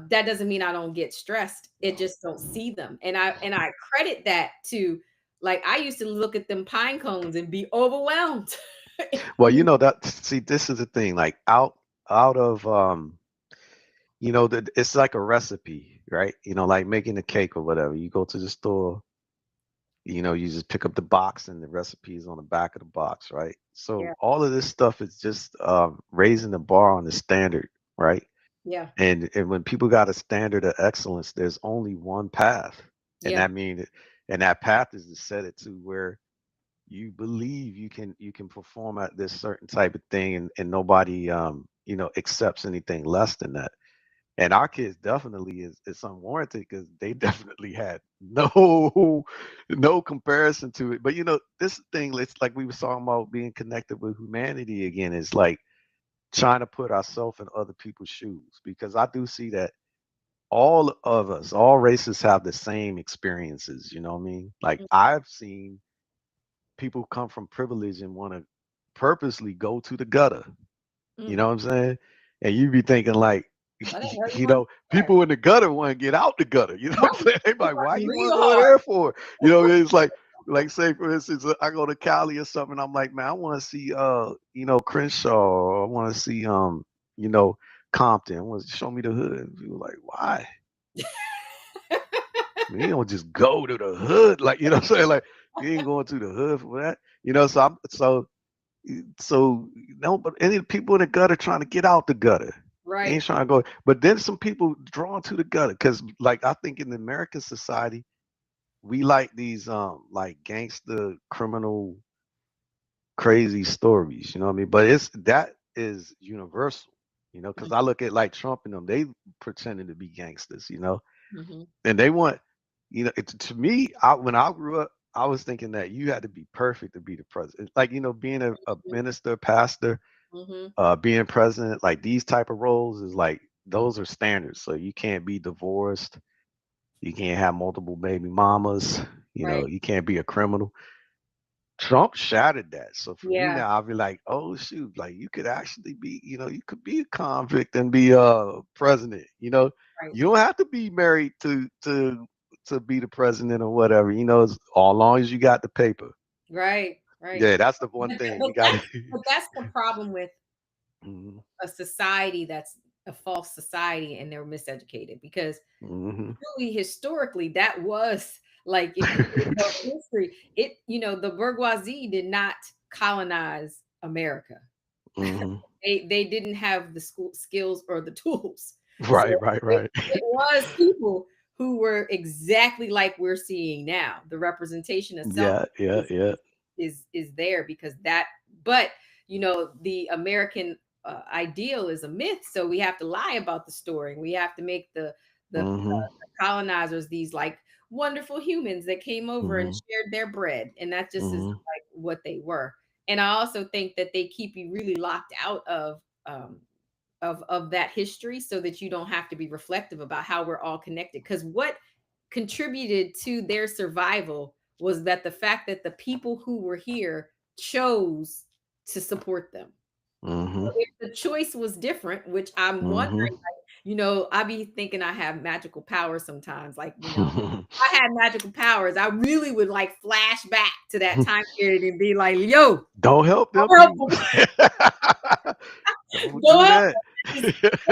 B: That doesn't mean I don't get stressed, it just don't see them, and I credit that to, like, I used to look at them pine cones and be overwhelmed.
A: Well, that, see, this is the thing, like out of it's like a recipe, right? Like making a cake or whatever. You go to the store, you just pick up the box and the recipe is on the back of the box, right? So
B: Yeah,
A: all of this stuff is just raising the bar on the standard, right?
B: yeah,
A: And when people got a standard of excellence, there's only one path, and
B: yeah,
A: that path is to set it to where you believe you can perform at this certain type of thing, and nobody accepts anything less than that. And our kids definitely is unwarranted because they definitely had no comparison to it. But this thing, it's like we were talking about being connected with humanity again, is like trying to put ourselves in other people's shoes, because I do see that all of us, all races have the same experiences, you know what I mean? Like
B: mm,
A: I've seen people come from privilege and want to purposely go to the gutter. You
B: mm.
A: know what I'm saying? And you be thinking like,
B: That ain't hurt you want
A: people in the gutter want to get out the gutter. You know what I'm
B: right,
A: saying? They like, why you want
B: real
A: to go
B: hard.
A: there for? It's like say for instance, I go to Cali or something. I'm like, man, I want to see Crenshaw. Or I want to see you know, Compton. I want to show me the hood. And people like, why? I mean, you don't just go to the hood, like what I'm saying, like you ain't going to the hood for that. So no, but any people in the gutter trying to get out the gutter. They
B: Right.
A: ain't trying to go. But then some people drawn to the gutter because, like, I think in the American society, we like these like gangster criminal crazy stories. You know what I mean? But that is universal. Because I look at like Trump and them, they pretending to be gangsters.
B: Mm-hmm.
A: And they want, to me, when I grew up, I was thinking that you had to be perfect to be the president. Like, being a minister, pastor,
B: Mm-hmm.
A: being president, like these type of roles is like those are standards. So you can't be divorced, you can't have multiple baby mamas,
B: Right.
A: you can't be a criminal. Trump shattered that. So for me
B: Yeah.
A: now, I'll be like, oh shoot, like you could actually be, you could be a convict and be president.
B: Right.
A: You don't have to be married to be the president or whatever. As long as you got the paper.
B: Right. Right.
A: Yeah, that's the one
B: But,
A: thing
B: but
A: you got
B: that's
A: to.
B: but that's the problem with
A: Hmm.
B: a society that's a false society and they're miseducated because
A: Hmm.
B: really historically that was like if you think about history, the bourgeoisie did not colonize America.
A: Hmm.
B: They didn't have the school skills or the tools. So
A: Right, right,
B: it,
A: right.
B: it was people who were exactly like we're seeing now. The representation of self
A: Yeah, yeah,
B: is
A: yeah.
B: is there because that, but the American ideal is a myth, so we have to lie about the story. We have to make the
A: Hmm.
B: colonizers these like wonderful humans that came over and
A: Hmm.
B: shared their bread, and that just is
A: Hmm.
B: like what they were. And I also think that they keep you really locked out of that history so that you don't have to be reflective about how we're all connected. Because what contributed to their survival was that the fact that the people who were here chose to support them.
A: Hmm.
B: If the choice was different, which I'm
A: Hmm.
B: wondering, I be thinking I have magical powers sometimes. Like, if I had magical powers, I really would like flash back to that time period and be like, yo,
A: Don't help them
B: go help
A: people.
B: them.
A: Don't
B: Go
A: do
B: help
A: that.
B: them.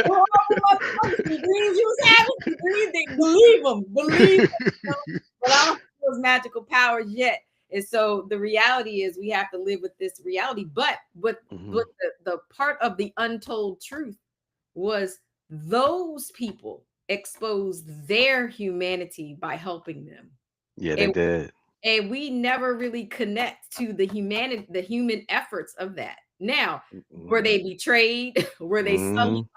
B: Go help them motherfuckers. The dreams you was having, the dreams, believe them. Believe them. But I don't have those magical powers yet. And so the reality is we have to live with this reality. But
A: Mhm.
B: the part of the untold truth was those people exposed their humanity by helping them.
A: Yeah, they
B: And
A: did.
B: and we never really connect to the human efforts of that. Now, were
A: Mhm.
B: they betrayed? Were they sullied
A: Mhm.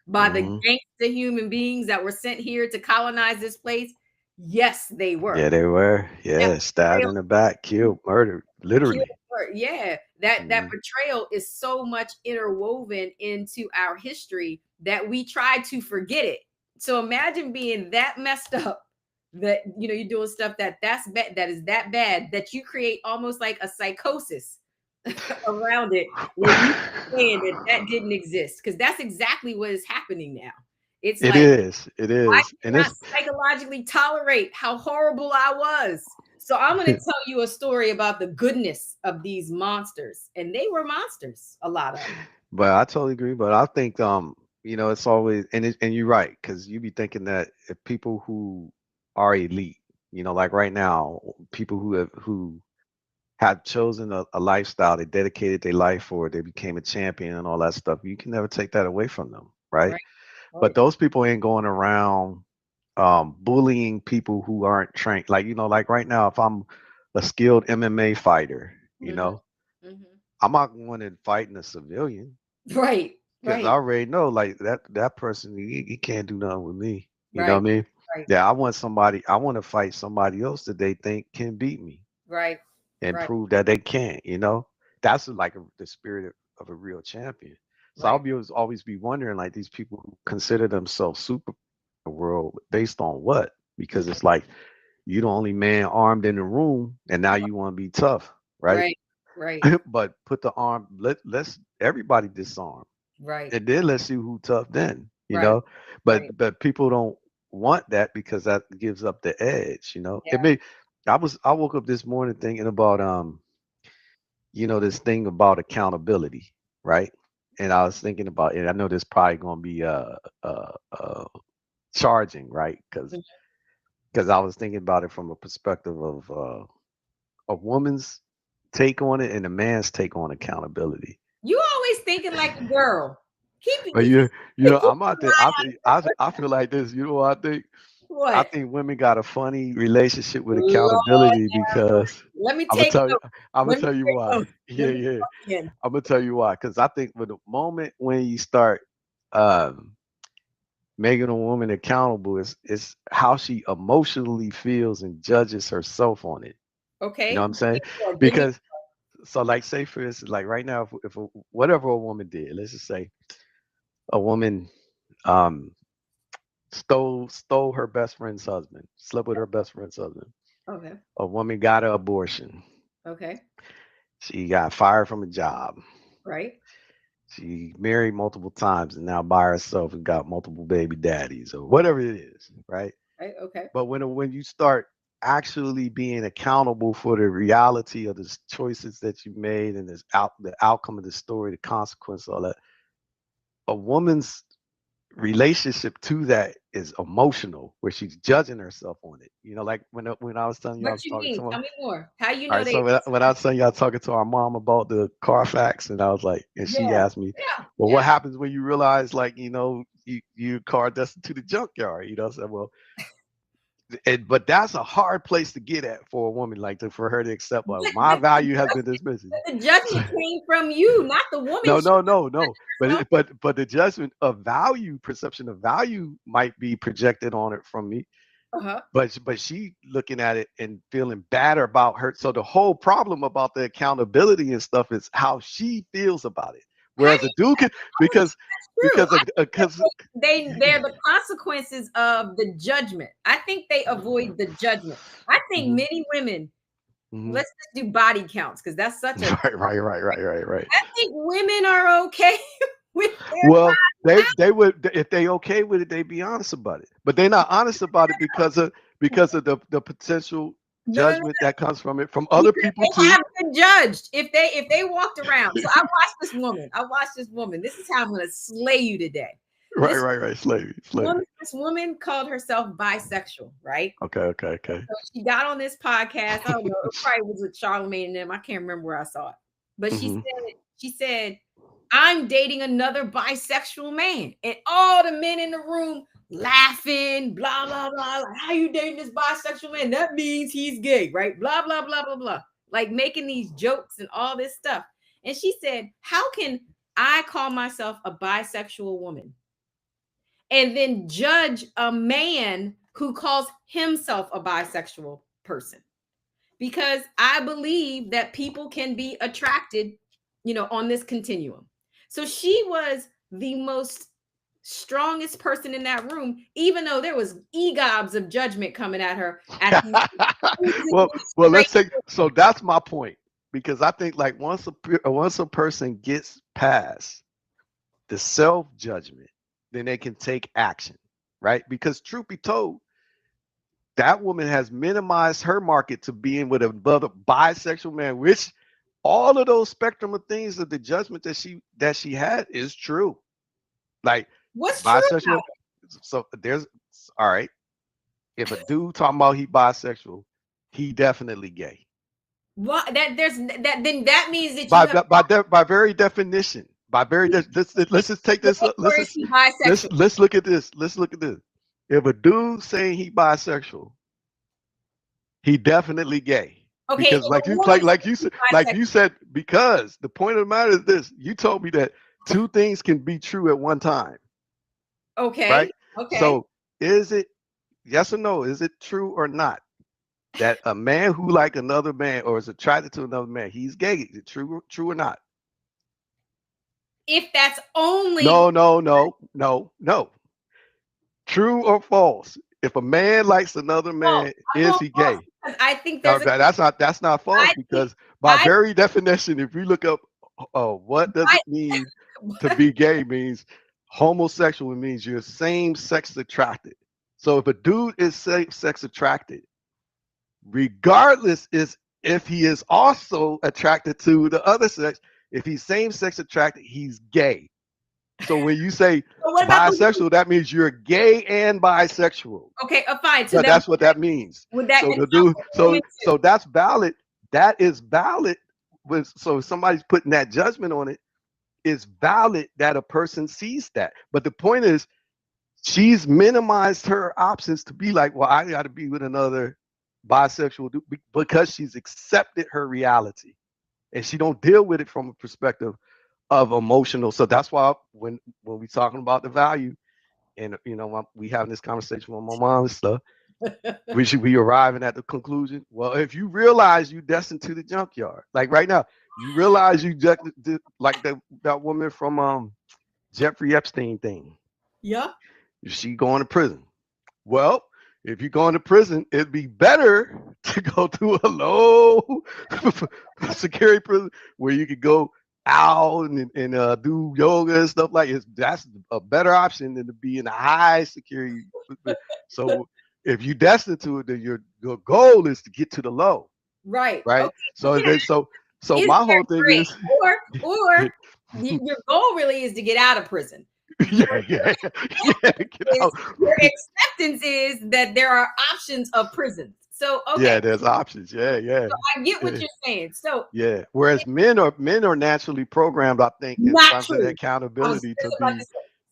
B: by the
A: Mhm.
B: gangster human beings that were sent here to colonize this place? Yes, they
A: Yeah,
B: were.
A: they were.
B: That
A: Yeah, stabbed in the back,
B: betrayal,
A: killed, murdered, literally.
B: yeah, that
A: Mhm.
B: betrayal is so much interwoven into our history that we try to forget it. So imagine being that messed up that you're doing stuff that's bad, that is that bad that you create almost like a psychosis around it, where you saying that that didn't exist, because that's exactly what is happening now. It's
A: It
B: like,
A: is. It
B: I
A: is. And
B: cannot
A: it's
B: psychologically tolerate how horrible I was. So I'm going to tell you a story about the goodness of these monsters. And they were monsters, a lot of them.
A: but I totally agree. But I think it's always and you're right, because you be thinking that if people who are elite, like right now, people who have chosen a lifestyle, they dedicated their life for it, they became a champion and all that stuff. You can never take that away from them, right?
B: Right.
A: But
B: Right.
A: those people ain't going around bullying people who aren't trained. Like right now, if I'm a skilled MMA fighter,
B: Hmm. Hmm.
A: I'm not going and fighting a civilian
B: Right.
A: because I
B: Right.
A: already know like that person he can't do nothing with me. You know what
B: Right.
A: I mean?
B: Right.
A: Yeah, I want to fight somebody else that they think can beat me
B: Right.
A: and
B: Right.
A: prove that they can't. That's like the spirit of a real champion. So I'll
B: Right.
A: always be wondering like these people who consider themselves super in the world based on what? Because
B: Mhm.
A: it's like you the only man armed in the room and now you want to be tough, right?
B: Right. Right.
A: But put the arm, let's everybody disarm.
B: Right.
A: And then let's see who tough then, you
B: Right.
A: know. But
B: Right.
A: but people don't want that because that gives up the edge. It
B: Yeah.
A: may I woke up this morning thinking about this thing about accountability, right? And I was thinking about it. I know there's probably gonna be uh charging, right? Because I was thinking about it from a perspective of a woman's take on it and a man's take on accountability.
B: You always thinking like a girl. Keep
A: But
B: it.
A: I'm out there. I feel like this. You know what I think? I
B: What?
A: think women got a funny relationship with
B: Lord
A: accountability
B: have mercy.
A: because
B: Let me
A: I'm gonna
B: take
A: tell you.
B: notes.
A: I'm gonna
B: Let me
A: tell you
B: take
A: why.
B: notes.
A: Yeah,
B: Let me
A: yeah.
B: plug in.
A: I'm gonna tell you why. Because I think with the moment when you start um, making a woman accountable, is how she emotionally feels and judges herself on it. You know what
B: Okay.
A: I'm saying?
B: Give me.
A: Because so, like, say for instance, like right now, if whatever a woman did, let's just say a woman um stole her best friend's husband, slept with her best friend's husband.
B: Okay.
A: A woman got an abortion.
B: Okay.
A: She got fired from a job.
B: Right.
A: She married multiple times and now by herself and got multiple baby daddies or whatever it is, right?
B: Right. Okay.
A: But when you start actually being accountable for the reality of the choices that you made and the outcome of the story, the consequence, all that, a woman's relationship to that is emotional, where she's judging herself on it. Like when I was telling you I
B: What
A: was
B: you
A: talking
B: mean?
A: to her.
B: Tell me more. How you
A: All
B: know
A: right,
B: they?
A: so when I was telling you I was talking to our mom about the Carfax, and I was like, and she
B: Yeah.
A: asked me,
B: Yeah.
A: well,
B: Yeah.
A: what happens when you realize like your car destined to the junkyard? I said, well, but that's a hard place to get at for a woman, like for her to accept, well,
B: But
A: my value has been dismissed.
B: the
A: So,
B: judgment came from you, not the woman.
A: no,
B: She
A: no, no, no. But
B: herself.
A: but the judgment of value, perception of value, might be projected on it from me.
B: Uh-huh.
A: But she looking at it and feeling bad about her. So the whole problem about the accountability and stuff is how she feels about it.
B: How
A: Whereas
B: do
A: a
B: you
A: dude can
B: I don't
A: because
B: think that's true? I think
A: because
B: they're the consequences of the judgment. I think they avoid the judgment. I think
A: Mhm,
B: many women,
A: mhm.
B: let's just do body counts because that's such a
A: Right, right, right, right, right, right.
B: I think women are okay with their
A: Well, they would, if they okay with it, they be honest about it. But they're not honest about it because of the potential
B: No, no, no.
A: judgment that comes from it from other people
B: They
A: too.
B: have been judged if they walked around. So I watched this woman. I watched this woman. This is how I'm going to slay you today.
A: Right,
B: This
A: right, right. Slavery, slavery.
B: this woman called herself bisexual, right?
A: Okay, okay, okay.
B: So she got on this podcast. I don't know. It probably was with Charlamagne and them. I can't remember where I saw it. But
A: Hmm.
B: she said, I'm dating another bisexual man. And all the men in the room laughing, blah, blah, blah. Like, how you dating this bisexual man? That means he's gay, right? Blah, blah, blah, blah, blah. Like making these jokes and all this stuff. And she said, how can I call myself a bisexual woman and then judge a man who calls himself a bisexual person? Because I believe that people can be attracted, on this continuum. So she was the most strongest person in that room, even though there was egobs of judgment coming at her.
A: well, let's take. So that's my point, because I think like once a person gets past the self judgment, then they can take action, right? Because truth be told, that woman has minimized her market to being with another bisexual man, which all of those spectrum of things of the judgment that she had is true. Like
B: what's
A: bisexual.
B: true?
A: So there's all right. If a dude talking about he bisexual, he definitely gay.
B: What then that means that
A: by very definition. Let's just take this. Let's look at this. Let's look at this. If a dude saying he bisexual, he definitely gay. Okay, because like you said, because the point of the matter is this: you told me that two things can be true at one time.
B: Okay.
A: Right.
B: Okay.
A: So is it yes or no? Is it true or not that a man who like another man or is attracted to another man, he's gay? Is it true or not?
B: If that's only
A: no. True or false? If a man likes another man, is he gay?
B: I think that's
A: not false, because by very definition, if you look up what does it mean to be gay, means homosexual, means you're same sex attracted. So if a dude is same sex attracted, regardless is if he is also attracted to the other sex, if he's same sex attracted, he's gay. So when you say bisexual, that means you're gay and bisexual.
B: Okay, fine. So
A: that's what that means. So that's valid. That is valid. So if somebody's putting that judgment on it, it's valid that a person sees that. But the point is, she's minimized her options to be like, well, I got to be with another bisexual dude, because she's accepted her reality, and she don't deal with it from a perspective of emotional. So that's why when we talking about the value, and we having this conversation with my mom and stuff, we should be arriving at the conclusion. Well, if you realize you destined to the junkyard, like right now, you realize you just like that woman from Jeffrey Epstein thing.
B: Yeah.
A: She going to prison. Well, if you go into prison, it'd be better to go to a low security prison where you could go out and do yoga and stuff like it. That's a better option than to be in a high security. So if you destined to it, then your goal is to get to the low.
B: Right.
A: Okay. So my whole thing is,
B: or your goal really is to get out of prison.
A: Yeah.
B: Your acceptance is that there are options of prisons. So okay.
A: Yeah, there's options. Yeah.
B: So I get what you're saying. So
A: yeah, whereas men are naturally programmed, I think, in terms of accountability to be.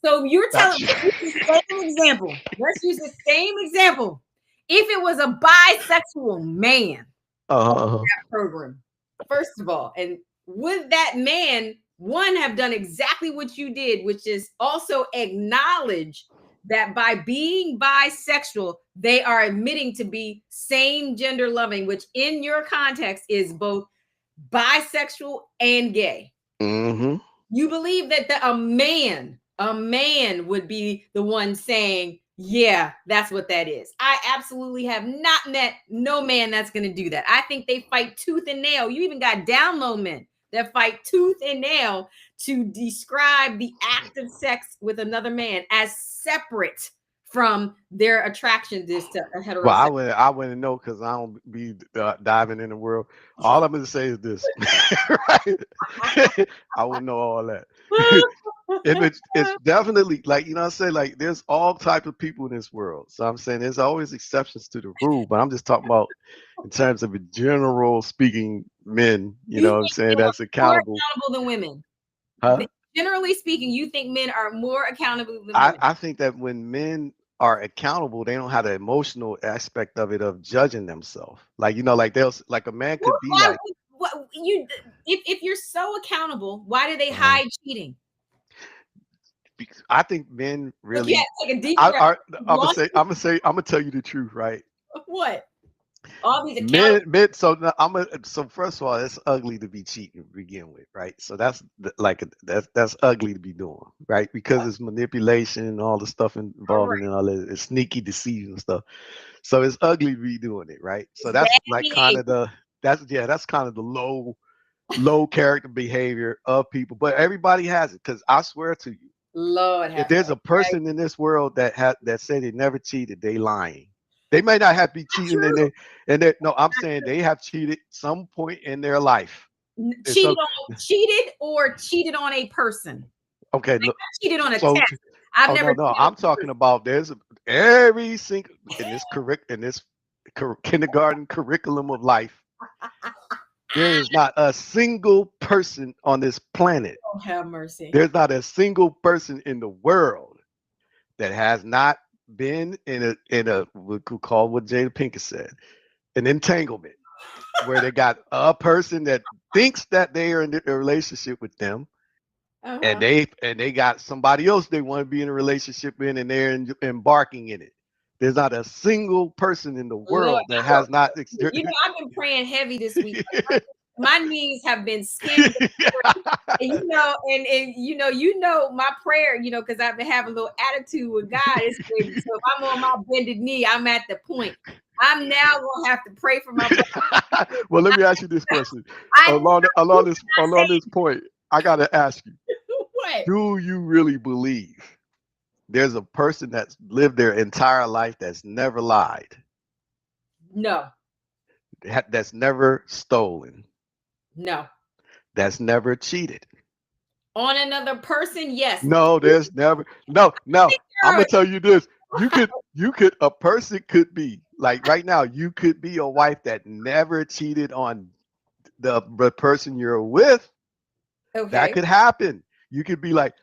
B: So you're telling me the same example. Let's use the same example. If it was a bisexual man that program, first of all, and would that man have done exactly what you did, which is also acknowledge that by being bisexual, they are admitting to be same gender loving, which in your context is both bisexual and gay.
A: Mm-hmm.
B: You believe that a man would be the one saying, yeah, that's what that is. I absolutely have not met no man that's going to do that. I think they fight tooth and nail. You even got down low men that fight tooth and nail to describe the act of sex with another man as separate from their attraction to a
A: Well,
B: heterosexual.
A: I wouldn't know because I don't be diving in the world. All I'm gonna say is this, right? I wouldn't know all that. It's definitely like I say like there's all types of people in this world. So I'm saying there's always exceptions to the rule, but I'm just talking about in terms of a general speaking men. You
B: You
A: know what I'm
B: think
A: saying
B: men are
A: that's
B: more
A: accountable,
B: accountable than women?
A: huh?
B: Generally speaking, you think men are more accountable than women?
A: I think that when men are accountable, they don't have the emotional aspect of it of judging themselves. Like like they'll like a man could be
B: Why
A: like,
B: would what you if you're so accountable, why do they
A: uh,
B: hide cheating?
A: I think men
B: Look, you have
A: really.
B: to take a deep breath. Lost
A: I'm gonna tell you the truth, right?
B: what? All these accountable.
A: Men. So no, So first of all, it's ugly to be cheating to begin with, right? So that's ugly to be doing, right? Because it's manipulation and all the stuff
B: All
A: involved
B: right.
A: in it, all that, it's sneaky deceiving stuff. So it's ugly to be doing it, right? So
B: It's
A: that's
B: bad
A: like kind
B: behavior.
A: of that's kind of the low character behavior of people. But everybody has it, because I swear to you,
B: Lord
A: if
B: have
A: there's
B: mercy.
A: a
B: Right?
A: person in this world that say they never cheated, they lying. They may not have be
B: Not
A: cheating
B: true.
A: and they no, I'm saying they have cheated some point in their life. And so
B: Cheated or cheated on a person.
A: okay,
B: Like
A: look,
B: I cheated on a
A: so
B: test. I've
A: oh
B: never
A: no,
B: cheated on
A: I'm
B: a
A: talking about every single in this kindergarten curriculum of life. There is not a single person on this planet.
B: Lord have mercy.
A: There's not a single person in the world that has not been in a what we could call what Jada Pinkett said, an entanglement, where they got a person that thinks that they are in a relationship with them, and
B: Uh-huh.
A: they got somebody else they want to be in a relationship in, and they're embarking in it. There's not a single person in the
B: Lord,
A: world that has not.
B: I've been praying heavy this week. My knees have been skinned. And my prayer, because I've been having a little attitude with God. So if I'm on my bended knee, I'm at the point. I'm now gonna have to pray for my brother.
A: Well, let me ask you this question.
B: I
A: Along
B: say
A: this point, I gotta ask you:
B: what?
A: do you really believe there's a person that's lived their entire life that's never lied,
B: No,
A: that's never stolen,
B: no.
A: that's never cheated?
B: On another person, yes.
A: No, there's never. No, no. I'm gonna tell you this. A person could be like right now. You could be a wife that never cheated on the person you're with. That
B: Okay.
A: could happen. You could be like,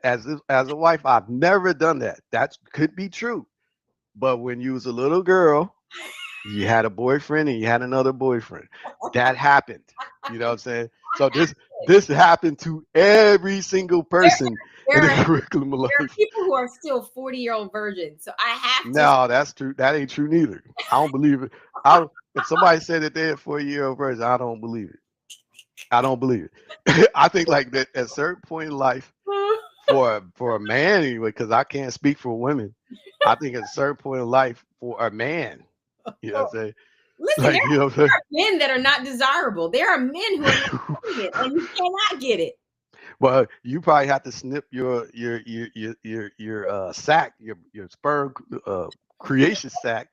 A: as a wife, I've never done that. That could be true. But when you was a little girl, you had a boyfriend and you had another boyfriend. That happened. You know what I'm saying? So this happened to every single
B: There,
A: person in
B: there
A: the
B: are
A: curriculum of
B: there are
A: life.
B: people who are still 40-year-old virgins. So I have to.
A: No, that's true. That ain't true neither. I don't believe it. I If somebody said that they're a 4-year-old version, I don't believe it. I don't believe it. I think like that at a certain point in life, for a man anyway, because I can't speak for women. I think at a certain point in life for a man, you know what I'm saying?
B: Listen,
A: Like, you know what I'm
B: are men that are not desirable. There are men who are not
A: saying?
B: getting it, and you cannot get it.
A: Well, you probably have to snip your sac, your sperm creation sac.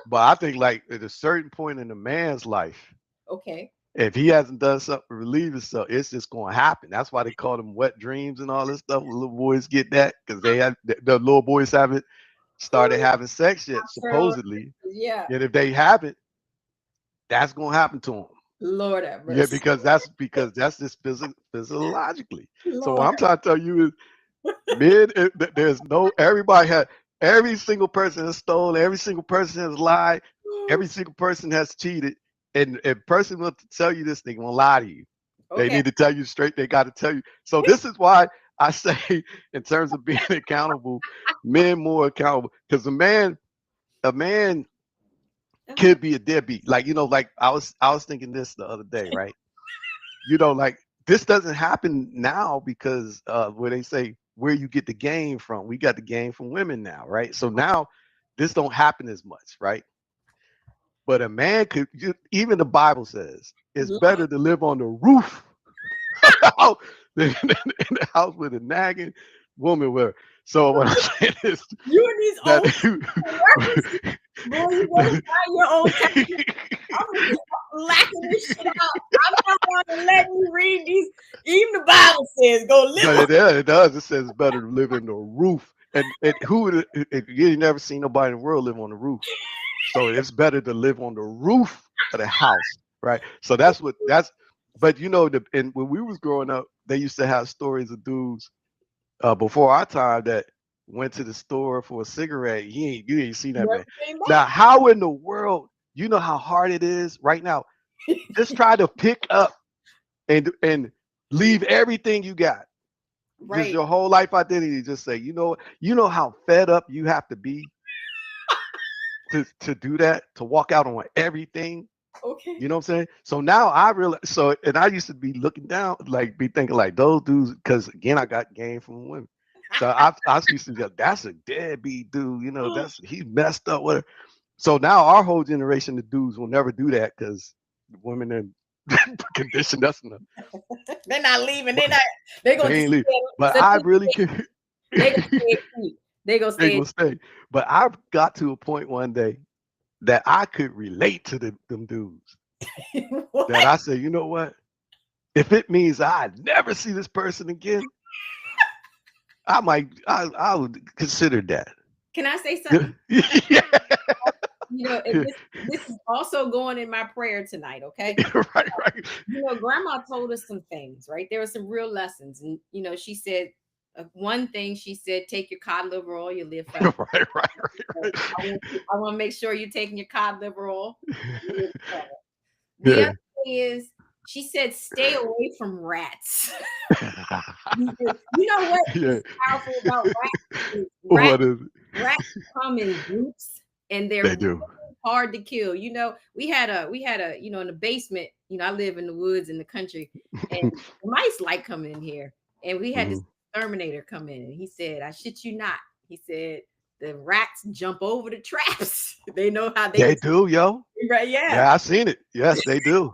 A: But I think like at a certain point in a man's life,
B: Okay.
A: if he hasn't done something to relieve himself, it's just going to happen. That's why they call them wet dreams and all this stuff. Little boys get that because they have the little boys haven't started having sex yet,
B: True.
A: supposedly.
B: Yeah.
A: And if they haven't, that's going to happen to them.
B: Lord have
A: Yeah,
B: mercy.
A: because that's just physiologically. So what
B: Lord
A: I'm trying to tell you is, men, there's no every single person has stolen, every single person has lied, every single person has cheated, and a person will tell you this, they won't lie to you. They
B: Okay.
A: need to tell you straight. They got to tell you. So this is why I say, in terms of being accountable, men more accountable, because a man
B: Uh-huh.
A: could be a deadbeat. Like like I was thinking this the other day, right? Like this doesn't happen now because where they say where you get the game from, we got the game from women now, right? So now this don't happen as much, right? But a man could, even the Bible says it's better to live on the roof Out in the house with a nagging woman with her. So what I'm saying is
B: You and these
A: that
B: old references, boy, you better find your own time. I'm gonna be lacking this shit out. I'm not gonna let you read these. Even the Bible says, "Go live."
A: but it does. It says it's better to live in the roof. And who would you ain't never seen nobody in the world live on the roof. So it's better to live on the roof of the house, right? So that's. But you know, and when we was growing up, they used to have stories of dudes before our time that went to the store for a cigarette. You ain't seen that, man. Now, how in the world? You know how hard it is right now. Just try to pick up and leave everything you got. Just
B: Right.
A: your whole life identity. Just say, you know how fed up you have to be to do that, to walk out on everything.
B: Okay.
A: You know what I'm saying? So now I realize. So and I used to be looking down, like be thinking like those dudes, because again I got game from women. So I used to be like, that's a deadbeat dude. He messed up with her. So now our whole generation of dudes will never do that because women are conditioned us enough.
B: They're not leaving. They're going
A: They
B: to
A: ain't leave. But I really can.
B: They're going to stay. They're going to
A: They
B: stay.
A: gonna stay. But I got to a point one day that I could relate to them dudes. That I say, you know what? If it means I never see this person again, I would consider that.
B: Can I say something?
A: Yeah.
B: This is also going in my prayer tonight, okay?
A: Right.
B: Grandma told us some things, right? There were some real lessons. And, she said, one thing she said, take your cod liver oil, you live forever.
A: Right.
B: I want to make sure you're taking your cod liver oil. The other thing is, she said, stay away from rats. You know what is powerful about rats? Rats come in groups, and they're really hard to kill. We had a in the basement. I live in the woods in the country, and mice like coming in here. And we had this exterminator come in, and he said, "I shit you not." He said, "The rats jump over the traps. They know how
A: they do, yo."
B: Right? Yeah.
A: Yeah, I've seen it. Yes, they do.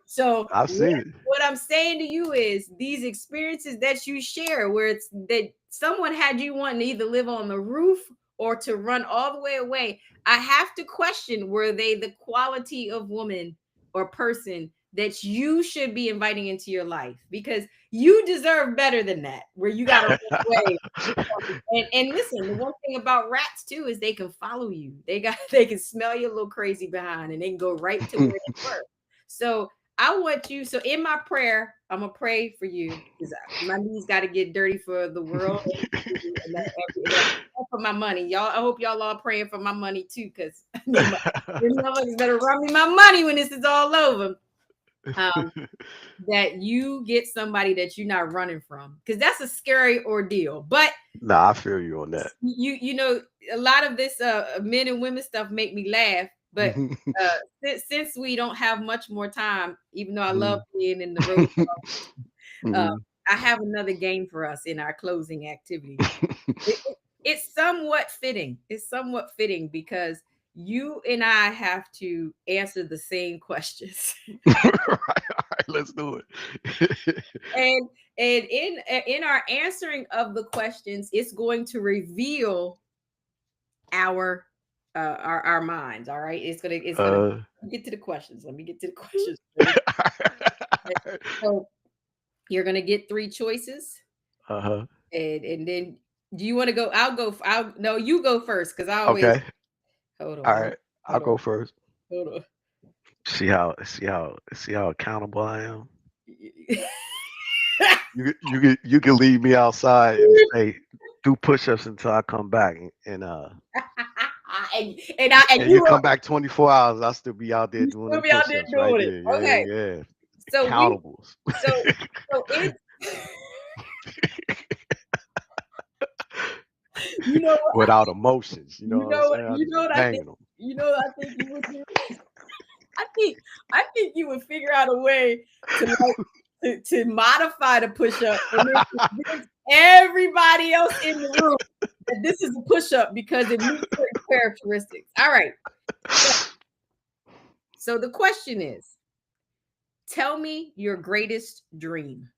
B: So
A: I've seen it.
B: What I'm saying to you is these experiences that you share, where it's that someone had you wanting to either live on the roof or to run all the way away. I have to question, were they the quality of woman or person that you should be inviting into your life? Because you deserve better than that, where you got to run away. And listen, the one thing about rats too is they can follow you. They can smell your little crazy behind, and they can go right to where they were. So I want you. So in my prayer, I'm gonna pray for you because my knees got to get dirty for the world for my money, y'all. I hope y'all all praying for my money too, because you motherfuckers better run me my money when this is all over. That you get somebody that you're not running from, because that's a scary ordeal. But
A: nah, I feel you on that.
B: A lot of this men and women stuff make me laugh. But since we don't have much more time, even though I love being in the road, I have another game for us in our closing activity. It's somewhat fitting. It's somewhat fitting because you and I have to answer the same questions.
A: All right, let's do
B: it. And in our answering of the questions, it's going to reveal our minds. All right, it's gonna get to the questions. Let me get to the questions. So you're gonna get 3 choices. And then, do you want to go? No, you go first, because I always.
A: Okay.
B: Hold on.
A: All right, I'll go first.
B: Hold on.
A: See how accountable I am. You can leave me outside and say, do push-ups until I come back, and you come back 24 hours, I'll still be out there doing push-ups right there.
B: Okay.
A: Yeah.
B: So
A: accountables.
B: So it's
A: without emotions.
B: I think you would do. I think you would figure out a way to modify the push-up and then everybody else in the room that this is a push-up because it meets certain characteristics. All right. So the question is, Tell me your greatest dream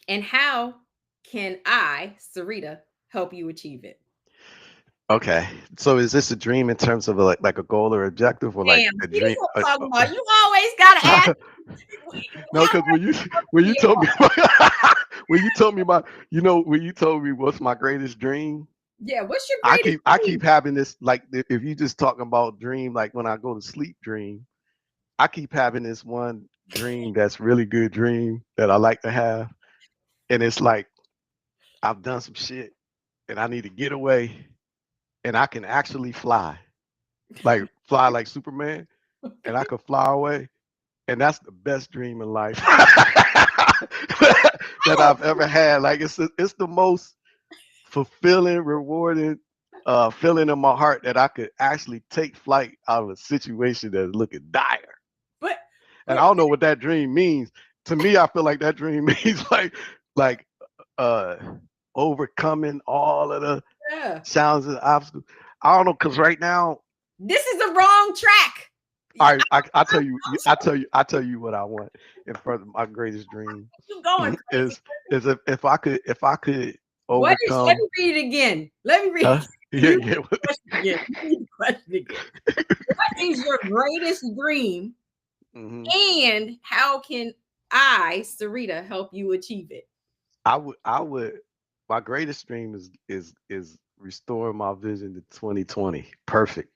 B: and how can I, Sarita, help you achieve it?
A: Okay. So is this a dream in terms of like a goal or objective, or like
B: Damn,
A: a
B: see, this is
A: dream?
B: what I'm talking about. You always gotta ask.
A: No,
B: How
A: because when you
B: you
A: told me when you told me when you told me what's my greatest dream,
B: Yeah, what's your
A: I
B: greatest
A: keep I
B: dream?
A: keep having this, like, if you just talking about dream, like when I go to sleep dream, I keep having this one dream that's really good dream that I like to have, and it's like I've done some shit and I need to get away, and I can actually fly like Superman, and I can fly away, and that's the best dream in life that
B: Oh,
A: I've ever had. Like it's the most fulfilling, rewarding feeling in my heart that I could actually take flight out of a situation that's looking dire.
B: but
A: And I
B: but
A: don't know what that dream means. To me, I feel like that dream means like uh overcoming all of the
B: yeah,
A: challenges and obstacles. I don't know, because right now,
B: this is the wrong track.
A: all
B: Yeah,
A: right, I tell you what I want in front of my greatest dream
B: you going crazy.
A: is if I could
B: What is? Let
A: overcome.
B: me read it again. Let me read.
A: Huh? Yeah,
B: You read
A: yeah.
B: the question again. Read the question again. What is your greatest dream,
A: Hmm.
B: and how can I, Sarita, help you achieve it?
A: I would. My greatest dream is restoring my vision to 2020. Perfect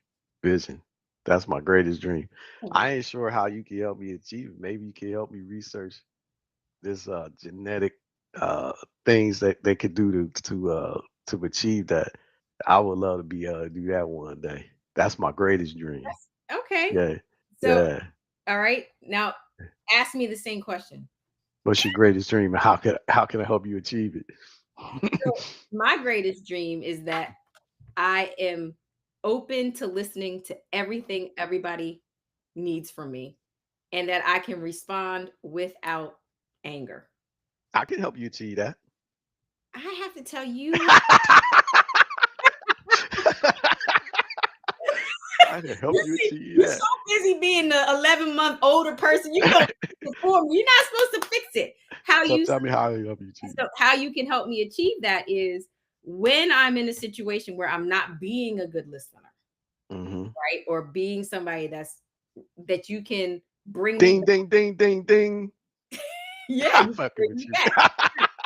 A: vision. That's my greatest dream. I ain't sure how you can help me achieve it. Maybe you can help me research this genetic uh things that they could do to achieve that. I would love to be able to do that one day. That's my greatest dream.
B: Okay.
A: Yeah,
B: So,
A: yeah.
B: all right. Now, ask me the same question.
A: What's your greatest dream, and how can I help you achieve
B: So,
A: it?
B: my greatest dream is that I am open to listening to everything everybody needs from me and that I can respond without anger.
A: I can help you achieve that.
B: I have to tell you,
A: I can help
B: you
A: you
B: see,
A: achieve
B: you're so
A: that.
B: busy being the 11-month older person, you don't perform. You're not supposed to fix it. How
A: So
B: you
A: tell me how I can help you achieve
B: so how you can help me achieve that is when I'm in a situation where I'm not being a good listener,
A: it. Hmm.
B: right? Or being somebody that you can bring me
A: Ding,
B: back.
A: ding, ding, ding, ding.
B: Yeah,
A: I'm
B: you can
A: fucking
B: bring
A: with
B: me
A: you.
B: back.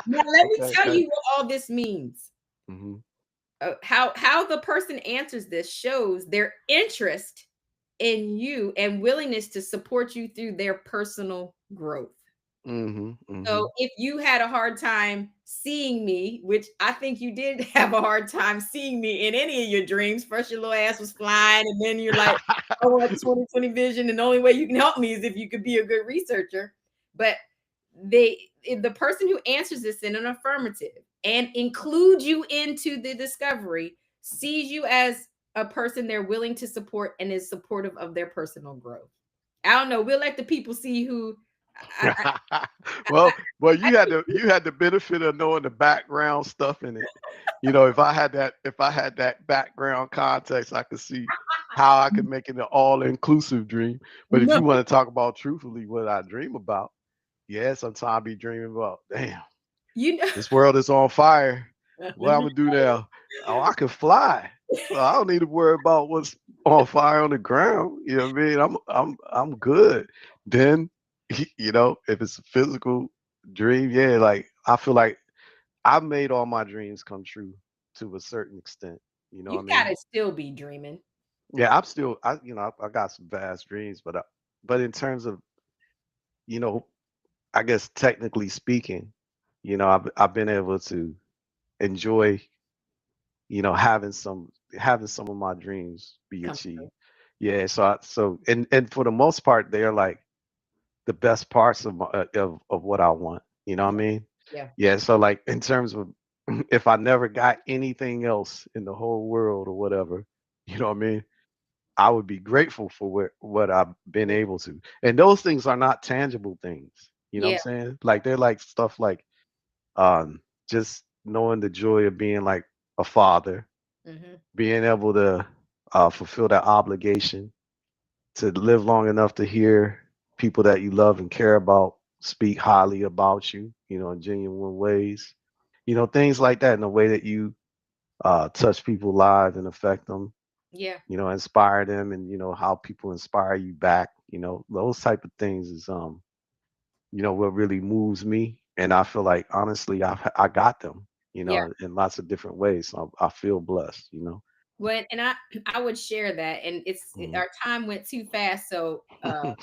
B: Now let me
A: Okay,
B: tell
A: okay.
B: you what all this means.
A: Hmm.
B: How the person answers this shows their interest in you and willingness to support you through their personal growth.
A: Hmm.
B: So
A: Hmm.
B: if you had a hard time seeing me, which I think you did have a hard time seeing me in any of your dreams, first your little ass was flying, and then you're like, I want 2020 vision, and the only way you can help me is if you could be a good researcher. But if the person who answers this in an affirmative and include you into the discovery sees you as a person they're willing to support and is supportive of their personal growth. I don't know. We'll let the people see who I,
A: well, you had the benefit of knowing the background stuff in it. If I had that background context, I could see how I could make it an all-inclusive dream. But if
B: no,
A: you want to talk about truthfully what I dream about, yeah, sometimes I be dreaming about, damn,
B: you know.
A: this world is on fire.
B: Let
A: What I'm
B: me
A: gonna do now? Oh, I can fly, so I don't need to worry about what's on fire on the ground. You know what I mean? I'm good. Then, if it's a physical dream, yeah, like I feel like I've made all my dreams come true to a certain extent. You know what
B: you
A: I mean?
B: gotta still be dreaming.
A: Yeah, I got some vast dreams, but in terms of, you know, I guess technically speaking, I've been able to enjoy, having some of my dreams be
B: Come
A: achieved.
B: through.
A: Yeah, and for the most part, they're like the best parts of what I want. You know what I
B: Yeah,
A: mean?
B: yeah.
A: Yeah. So like in terms of if I never got anything else in the whole world or whatever, you know what I mean? I would be grateful for what I've been able to. And those things are not tangible things. You know what I'm
B: Yeah.
A: saying? Like they're like stuff like um just knowing the joy of being like a father,
B: Mhm.
A: being able to fulfill that obligation to live long enough to hear people that you love and care about speak highly about you, in genuine ways. Things like that in a way that you touch people's lives and affect them,
B: Yeah.
A: inspire them, and how people inspire you back. Those type of things is what really moves me. And I feel like honestly, I got them,
B: Yeah.
A: in lots of different ways. So I feel blessed.
B: When and I would share that, and
A: Mhm.
B: our time went too fast, so I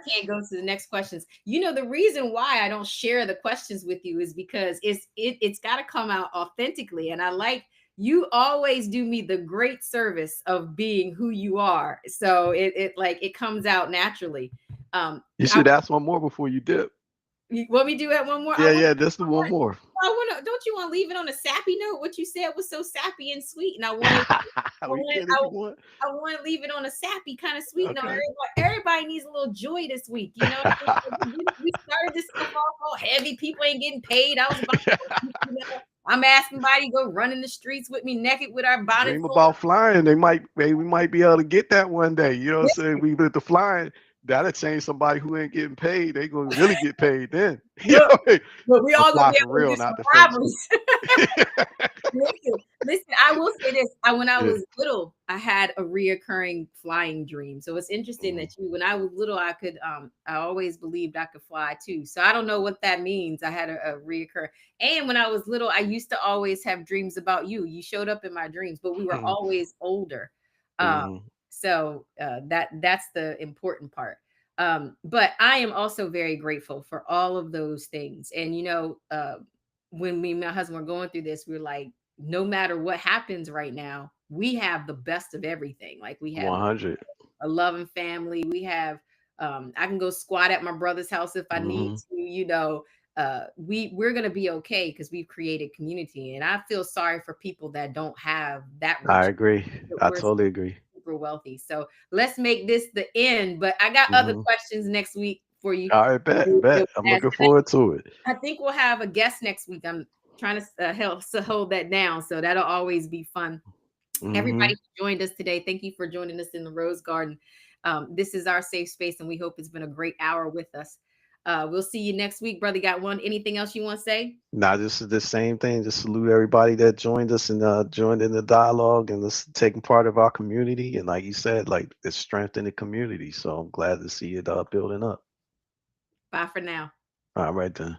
B: can't go to the next questions. The reason why I don't share the questions with you is because it's got to come out authentically, and I like you always do me the great service of being who you are, so it comes out naturally.
A: You
B: I
A: should ask one more before you dip.
B: You want me to do that one more?
A: Yeah, yeah, just do one more.
B: I want to. Don't you want to leave it on a sappy note? What you said was so sappy and sweet, and I wanted. I
A: We
B: want.
A: can if you want.
B: I want to leave it on a sappy kind of sweet note.
A: Okay.
B: Everybody needs a little joy this week. We started this stuff off all heavy. People ain't getting paid. I was about. I'm asking somebody to go run in the streets with me naked with our bonnets
A: Dream
B: on.
A: about flying. Maybe we might be able to get that one day. You know what I'm saying? We with the flying, that'll change somebody who ain't getting paid. They gonna really get paid then.
B: Look, but we
A: To
B: all gonna
A: fly
B: be
A: for
B: able to
A: real,
B: do some
A: not the fake shit.
B: robberies. Listen, I will say this. When I
A: Yeah.
B: was little, I had a reoccurring flying dream. So it's interesting
A: Mhm.
B: that when I was little, I always believed I could fly too. So I don't know what that means. I had a reoccur. And when I was little, I used to always have dreams about you. You showed up in my dreams, but we were always older. Um,
A: Mhm.
B: that's the important part. But I am also very grateful for all of those things. And when me and my husband were going through this, we were like, no matter what happens right now, we have the best of everything. Like we have
A: 100.
B: a loving family. We have I can go squat at my brother's house if I need
A: Mhm.
B: to. We're gonna be okay because we've created community. And I feel sorry for people that don't have that
A: I
B: rich.
A: agree. I
B: We're
A: totally agree.
B: super wealthy. So let's make this the end. But I got other
A: Mhm.
B: questions next week for you.
A: All right, bet. I'm looking forward to it.
B: I think we'll have a guest next week. I'm trying to help to hold that down. So that'll always be fun. Everybody
A: Mhm.
B: who joined us today, thank you for joining us in the Rose Garden. This is our safe space, and we hope it's been a great hour with us. We'll see you next week, brother. Got anything else you want to say?
A: Now, this is the same thing. Just salute everybody that joined us and joined in the dialogue and this taking part of our community. And like you said, like it's strengthening the community. So I'm glad to see it building up.
B: Bye for now.
A: All right, then.